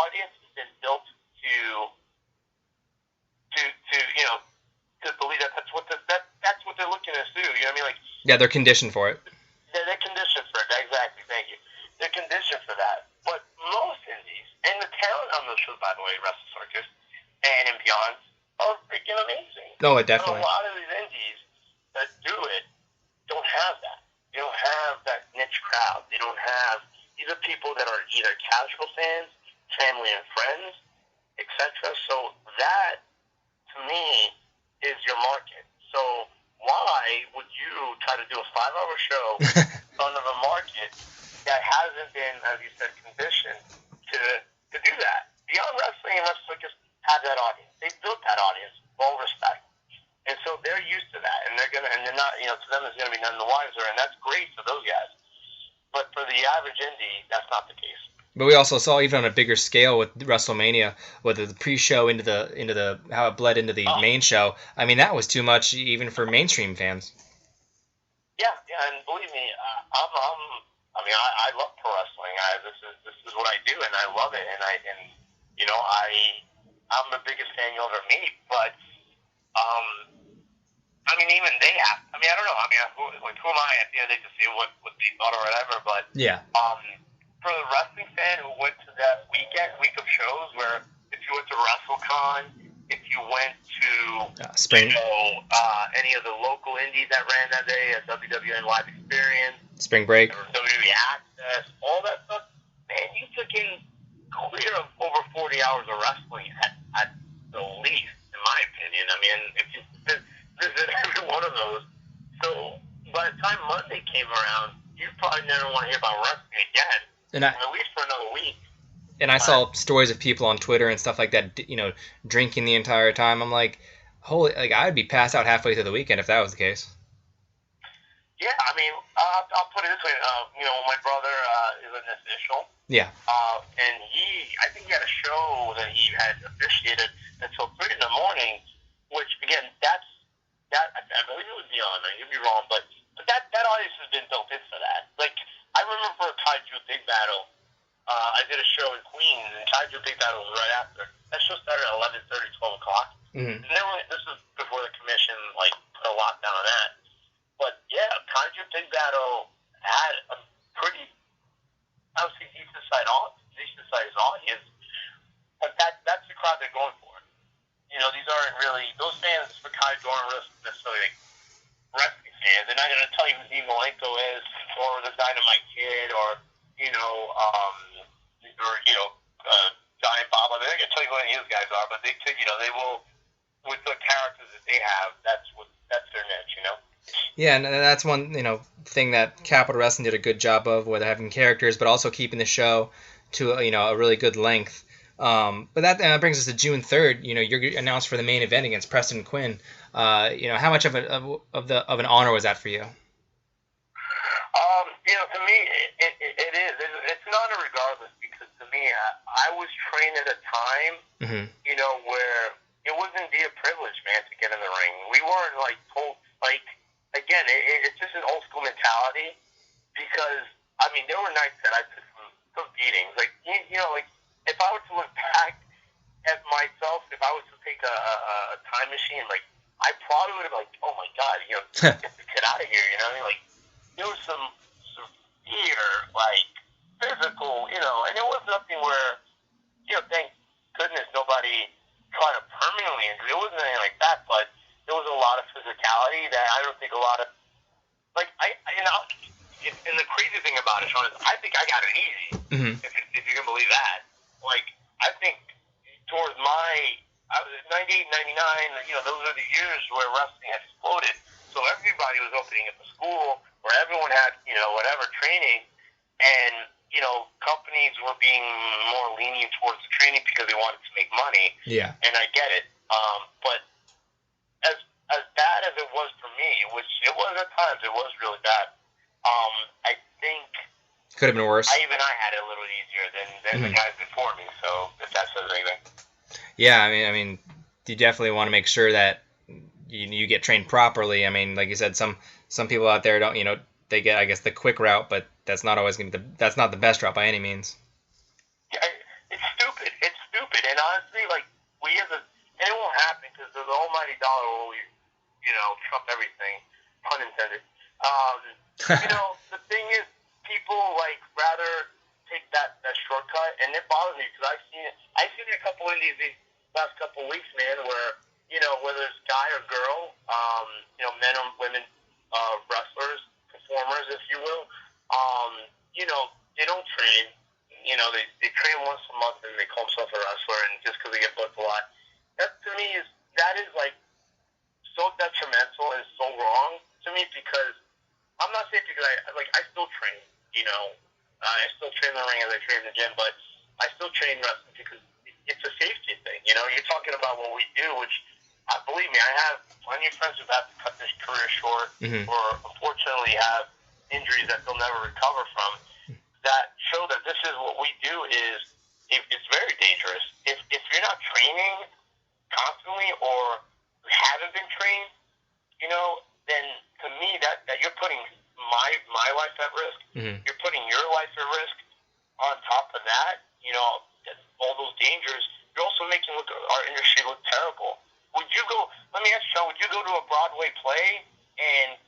audience has been built to believe that that's what they're looking to You know what I mean? Like, Yeah, they're conditioned for it. they're conditioned for it. Exactly. Thank you. They're conditioned for that. But most indies, and the talent on those shows, by the way, Wrestle Circus and Beyond, are freaking amazing. No, But definitely. a lot of these indies that do it don't have that. They don't have that niche crowd. They don't have. These are people that are either casual fans, family and friends, etc. So that, to me, is your market. So why would you try to do a 5-hour show in front of a market that hasn't been, as you said, conditioned to do that? Beyond Wrestling and Wrestle Circus have that audience. They built that audience, all respect. And so they're used to that, and they're not, to them it's gonna be none the wiser, and that's great for those guys. But for the average indie, that's not the case. But we also saw even on a bigger scale with WrestleMania, whether the pre-show into the how it bled into the main show. I mean, that was too much even for mainstream fans. Yeah, and believe me, I love pro wrestling. This is what I do, and I love it, and I'm the biggest fan you'll ever meet. But even they have. I don't know. Who am I at the end of the day to say what they thought or whatever? But yeah. For the wrestling fan who went to that week of shows, where if you went to WrestleCon, if you went to Spring, any of the local indies that ran that day, a WWN Live Experience, Spring Break, or WWE Access, all that stuff, man, you took in clear of over 40 hours of wrestling at the least, in my opinion. If you visit every one of those, so by the time Monday came around, you probably never want to hear about wrestling again, at least for another week. And I saw stories of people on Twitter and stuff like that, drinking the entire time. I'm like, I'd be passed out halfway through the weekend if that was the case. Yeah, I'll put it this way. My brother is an official. Yeah. And I think he had a show that he had officiated until 3 in the morning, which, again, I believe it was beyond. I could be wrong, but that audience has been built in for that. Like, I remember for a Kaiju Big Battle, I did a show in Queens, and Kaiju Big Battle was right after. That show started at 11:30, 12 o'clock. Mm-hmm. And this was before the commission, put a lockdown on that. But, yeah, Kaiju Big Battle had a pretty, I would say, decent-sized audience. But that's the crowd they're going for. These aren't really, those fans for Kaiju aren't necessarily wrestling fans. They're not going to tell you who Dean Malenko is, or the Dynamite Kid, or Giant Bob. They're not going to tell you who any of those guys are, but they will, with the characters that they have, that's their niche, Yeah, and that's one, thing that Capital Wrestling did a good job of, where they're having characters, but also keeping the show to, a really good length. But that brings us to June 3rd. You're announced for the main event against Preston Quinn. How much of an honor was that for you? To me, it is. It's an honor regardless, because to me, I was trained at a time, mm-hmm. Where it wasn't a privilege, man, to get in the ring. We weren't told, again, it's just an old school mentality, because there were nights that I took some beatings. If I were to look back at myself, if I was to take a time machine, I probably would have oh my God, get the kid out of here, there was some severe, physical, and it was nothing where, thank goodness nobody tried to permanently injure. It wasn't anything like that, but there was a lot of physicality that I don't think a lot of, and the crazy thing about it, Sean, is I think I got it easy, mm-hmm. if you can believe that. I think towards I was at 98, 99, those are the years where wrestling had exploded. So everybody was opening up a school where everyone had, whatever training, and, companies were being more lenient towards the training because they wanted to make money. Yeah. And I get it. But as bad as it was for me, which it was at times, it was really bad. I think could have been worse. I had it a little easier than mm-hmm. the guys before me. So if that says anything. Yeah, I mean, you definitely want to make sure that you get trained properly. Like you said, some people out there don't, they get, I guess, the quick route, but that's not always going to be that's not the best route by any means. Yeah, it's stupid. And honestly, and it won't happen because the almighty dollar will, trump everything. pun intended. The thing is, people rather take that shortcut, and it bothers me because I've seen a couple indies these last couple of weeks, man, where whether it's guy or girl, men or women, wrestlers, performers, if you will, they don't train. They train once a month and they call themselves a wrestler, and just because they get booked a lot, that to me is so detrimental and so wrong to me, because I'm not saying because I still train, I still train in the ring as I train in the gym, but I still train wrestling because it's a safety thing. You're talking about what we do, which, believe me, I have plenty of friends who've had to cut their career short, or unfortunately have injuries that they'll never recover from, that show that this is what we do it's very dangerous. If you're not training constantly, or haven't been trained, then to me that you're putting my life at risk. You're putting your life at risk. On top of that, all those dangers. You're also making our industry look terrible. Would you go? Let me ask you, Sean. Would you go to a Broadway play and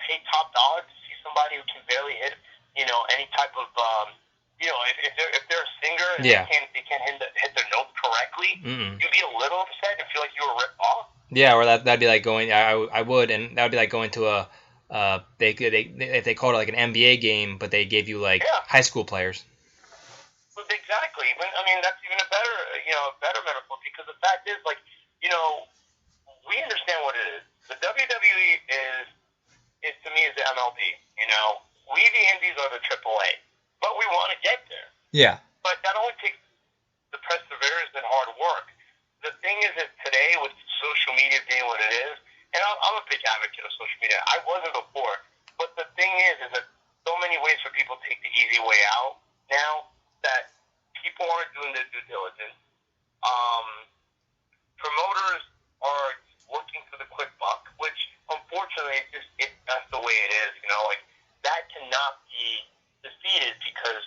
pay top dollar to see somebody who can barely hit any type of if they're a singer and they can't hit their notes correctly? You'd be a little upset and feel like you were ripped off. Yeah, or that'd be like going. I would, and that would be like going to a if they called it like an NBA game, but they gave you high school players. Exactly. I mean, that's even a better metaphor, because the fact is, we understand what it is. The WWE is to me is the MLB. We the Indies are the AAA, but we want to get there. Yeah. But that only takes the perseverance and hard work. The thing is that today, with social media being what it is, and I'm a big advocate of social media. I wasn't before, but the thing is that so many ways for people to take the easy way out now, that people aren't doing their due diligence. Promoters are looking for the quick buck, which unfortunately that's the way it is. That cannot be defeated, because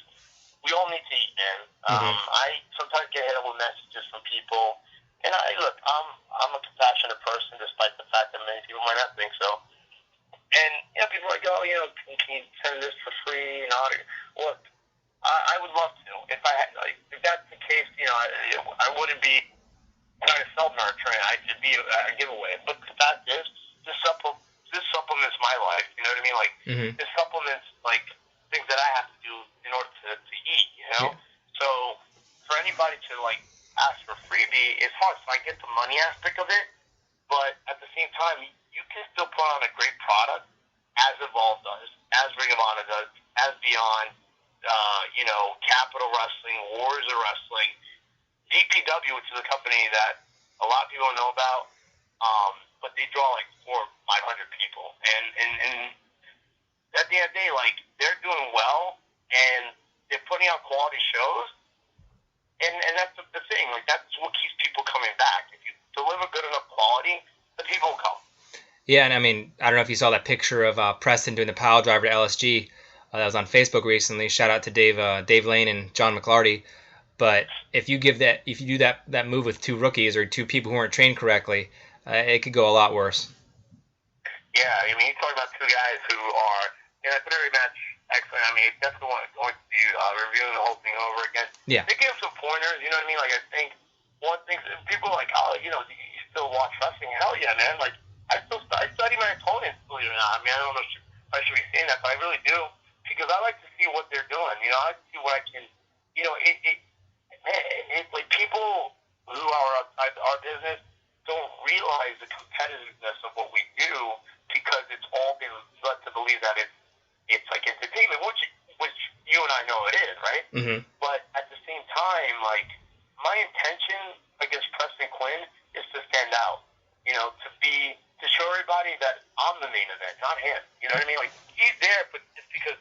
we all need to eat, man. I sometimes get hit up with messages from people, and I'm a compassionate person, despite the fact that many people might not think so. And people are like, can you send this for free? Look, I would love to. If that's the case, I wouldn't be trying to sell nurture. It'd be a giveaway. But the fact is, this supplements my life. You know what I mean? This supplements things that I have to do in order to eat. Yeah. So for anybody to ask for freebie, it's hard. So I get the money aspect of it, but at the same time, you can still put on a great product, as Evolve does, as Ring of Honor does, as Beyond. Capital Wrestling, Warriors of Wrestling, DPW, which is a company that a lot of people don't know about, but they draw 400 or 500 people, and at the end of the day, they're doing well, and they're putting out quality shows, and that's the thing. That's what keeps people coming back. If you deliver good enough quality, the people will come. Yeah, and I mean, I don't know if you saw that picture of Preston doing the pile driver to LSG. That was on Facebook recently. Shout out to Dave Lane and John McLarty. But if you do that move with two rookies or two people who weren't trained correctly, it could go a lot worse. Yeah, I mean, you're talking about two guys who are very much excellent. I mean, that's the one going to be reviewing the whole thing over again. Yeah. They give some pointers. You know what I mean? I think one thing, people are like, do you still watch wrestling? Hell yeah, man! I study my opponents, believe it or not. I mean, I don't know if I should be saying that, but I really do, because I like to see what they're doing. I like to see what I can. People who are outside our business don't realize the competitiveness of what we do, because it's all been led to believe that it's like entertainment, which you and I know it is, right? Mm-hmm. But at the same time, my intention against Preston Quinn is to stand out. To show everybody that I'm the main event, not him. You know what I mean? He's there, but it's because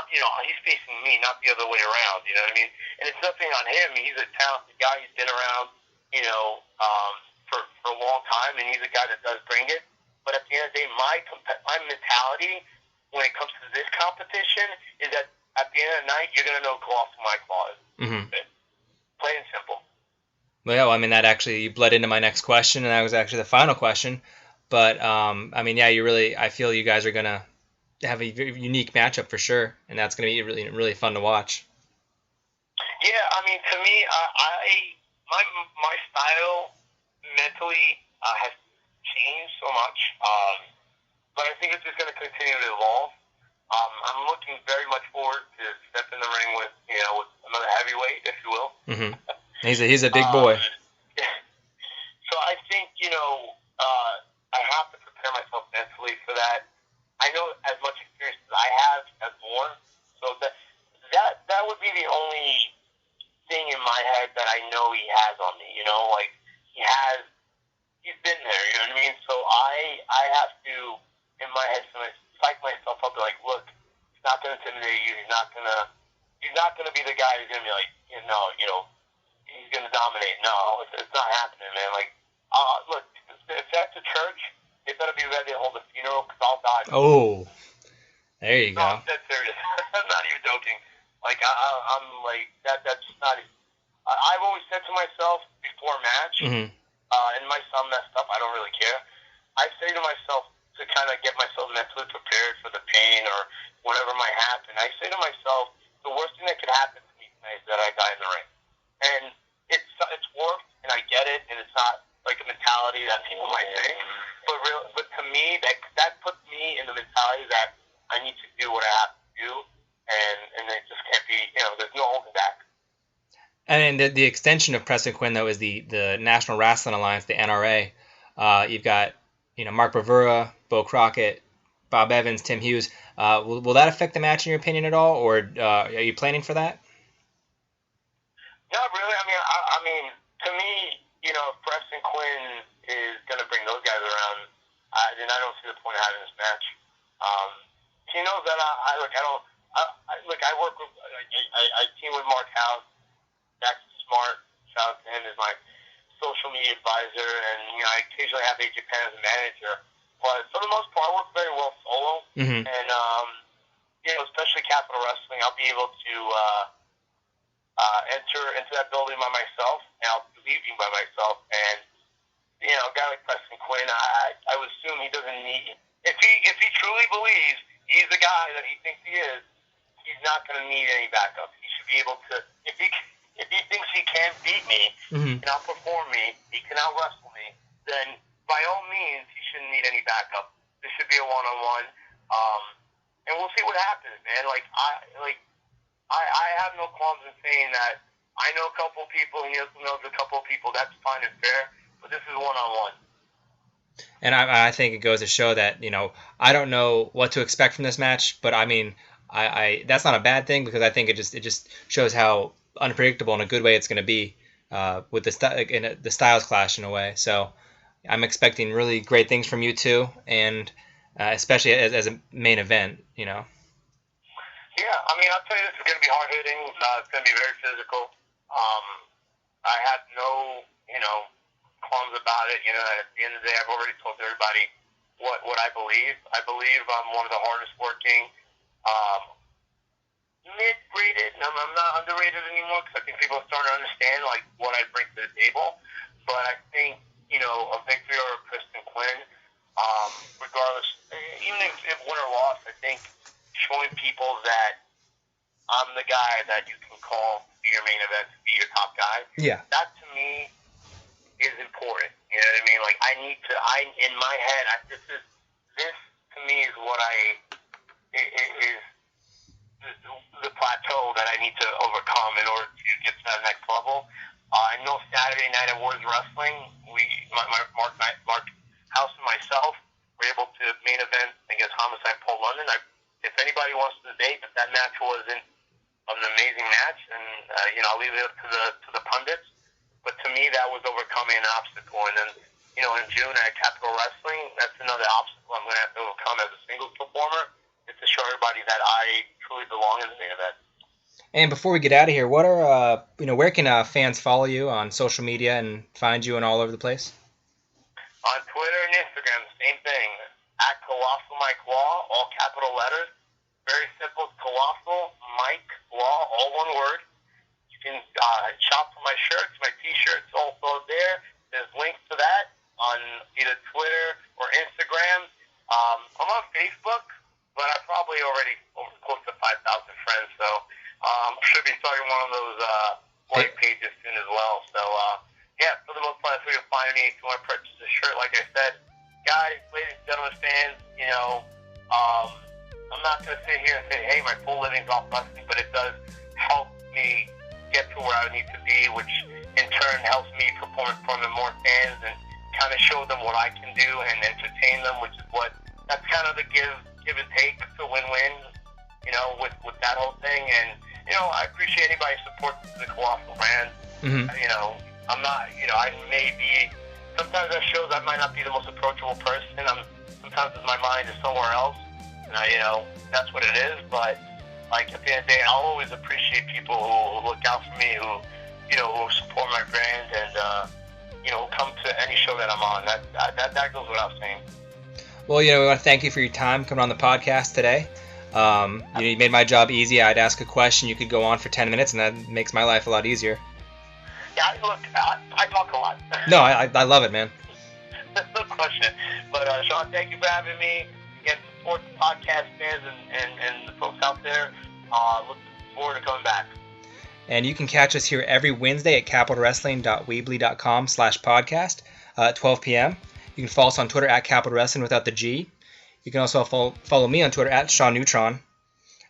he's facing me, not the other way around. You know what I mean? And it's nothing on him. He's a talented guy. He's been around, for a long time, and he's a guy that does bring it. But at the end of the day, my mentality when it comes to this competition is that at the end of the night, you're going to know Colossal my clause. Mm-hmm. Plain and simple. Well, I mean, that actually bled into my next question, and that was actually the final question. But I mean, yeah, I feel you guys are gonna have a very unique matchup for sure, and that's gonna be really really fun to watch. Yeah, I mean, to me, my style mentally has changed so much, but I think it's just going to continue to evolve. I'm looking very much forward to step in the ring with another heavyweight, if you will. Mm-hmm. He's a big boy. So I think I have to prepare myself mentally for that. I know as much experience as I have as more, so that would be the only thing in my head that I know he has on me. Like he's been there. You know what I mean? So I have to in my head psych myself up to like, look, he's not going to intimidate you. He's not going to be the guy who's going to be like, he's going to dominate. No, it's not happening, man. Like, look, if that's a church, they better be ready to hold a funeral because I'll die. Oh, there you go. No, I'm dead serious. I'm not even joking. Like, I'm like, that's not even, I've always said to myself before a match, and my son messed up, I don't really care. I say to myself to kind of get myself mentally prepared for the pain or whatever might happen. I say to myself, the worst thing that could happen to me tonight is that I die in the ring. And it's worked, and I get it, and it's not like a mentality that people might say. But to me, that puts me in the mentality that I need to do what I have to do, and it just can't be, there's no holding back. And the extension of Preston Quinn, though, is the National Wrestling Alliance, the NRA. You've got Mark Bravura, Bo Crockett, Bob Evans, Tim Hughes. Will that affect the match in your opinion at all, or are you planning for that? Not really. I mean, to me, if Preston Quinn is going to bring those guys around, then I don't see the point of having this match. He knows that I work with, I team with Mark House. That's smart. Shout out to him as my social media advisor, and I occasionally have AJ Penn as a manager. But for the most part, I work very well solo, and especially Capital Wrestling, I'll be able to enter into that building by myself, and I'll be leaving by myself. And a guy like Preston Quinn, I would assume he doesn't need. If he truly believes he's the guy that he thinks he is, he's not going to need any backup. He should be able to. If he thinks he can beat me, and outperform me, he can out-wrestle me, then by all means, he shouldn't need any backup. This should be a one-on-one, and we'll see what happens, man. I have no qualms in saying that I know a couple people, and he also knows a couple people. That's fine and fair, but this is one-on-one. And I think it goes to show that I don't know what to expect from this match, but I mean, I that's not a bad thing because I think it just shows how unpredictable in a good way it's going to be with the styles clash in a way. So I'm expecting really great things from you two, and especially as a main event. Yeah, I'll tell you, this is going to be hard hitting. It's going to be very physical. I have no qualms about it. At the end of the day, I've already told everybody what I believe. I believe I'm one of the hardest working. Mid-rated, and I'm not underrated anymore because I think people are starting to understand what I bring to the table. But I think a victory over Preston Quinn, regardless, even if win or loss, I think showing people that I'm the guy that you can call to be your main event, to be your top guy. Yeah. That to me is important. You know what I mean? In my head, this to me is what is the plateau that I need to overcome in order to get to that next level. I know Saturday night at Wars Wrestling, Mark House and myself were able to main event against Homicide Paul London. If anybody wants to debate if that match wasn't an amazing match, and I'll leave it up to the pundits. But to me, that was overcoming an obstacle. And then in June at Capital Wrestling, that's another obstacle I'm going to have to overcome as a singles performer. To show everybody that I truly belong in the main event. And before we get out of here, what are where can fans follow you on social media and find you all over the place? On Twitter and Instagram, same thing. At Colossal Mike Law, all capital letters. Very simple. Colossal Mike Law, all one word. You can shop for my shirts, my T-shirts, also there. There's links to that. on either Twitter or Instagram. I'm on Facebook, but I probably already over close to 5,000 friends, so should be starting one of those white pages soon as well. So, yeah, for the most part, that's where you'll find me. If you want to purchase a shirt, like I said, guys, ladies, gentlemen, fans, I'm not going to sit here and say, hey, my full living's off wrestling, but it does help me get to where I need to be, which in turn helps me perform in front of more fans and kind of show them what I can do and entertain them, which is that's kind of the give and take to win-win, with that whole thing. And, I appreciate anybody's support to the Colossal brand. Mm-hmm. I'm not, I may be, sometimes at shows I might not be the most approachable person. Sometimes my mind is somewhere else, and that's what it is. But, like, at the end of the day, I'll always appreciate people who look out for me, who support my brand, and, come to any show that I'm on. That goes without saying. Well, we want to thank you for your time coming on the podcast today. You made my job easy. I'd ask a question, you could go on for 10 minutes, and that makes my life a lot easier. Yeah, look, I talk a lot. No, I love it, man. No question. But, Sean, thank you for having me. Again, support the podcast fans and the folks out there. Looking forward to coming back. And you can catch us here every Wednesday at capitalwrestling.weebly.com/podcast at 12 p.m. You can follow us on Twitter at Capital Wrestling without the G. You can also follow me on Twitter at Sean Neutron.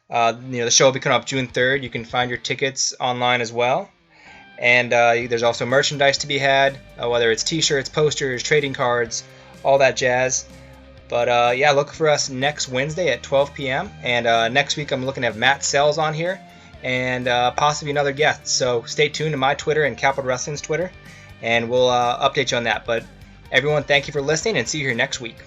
The show will be coming up June 3rd. You can find your tickets online as well. And there's also merchandise to be had, whether it's t-shirts, posters, trading cards, all that jazz. But look for us next Wednesday at 12 p.m. And next week I'm looking to have Matt Sells on here and possibly another guest. So stay tuned to my Twitter and Capital Wrestling's Twitter, and we'll update you on that. But everyone, thank you for listening, and see you here next week.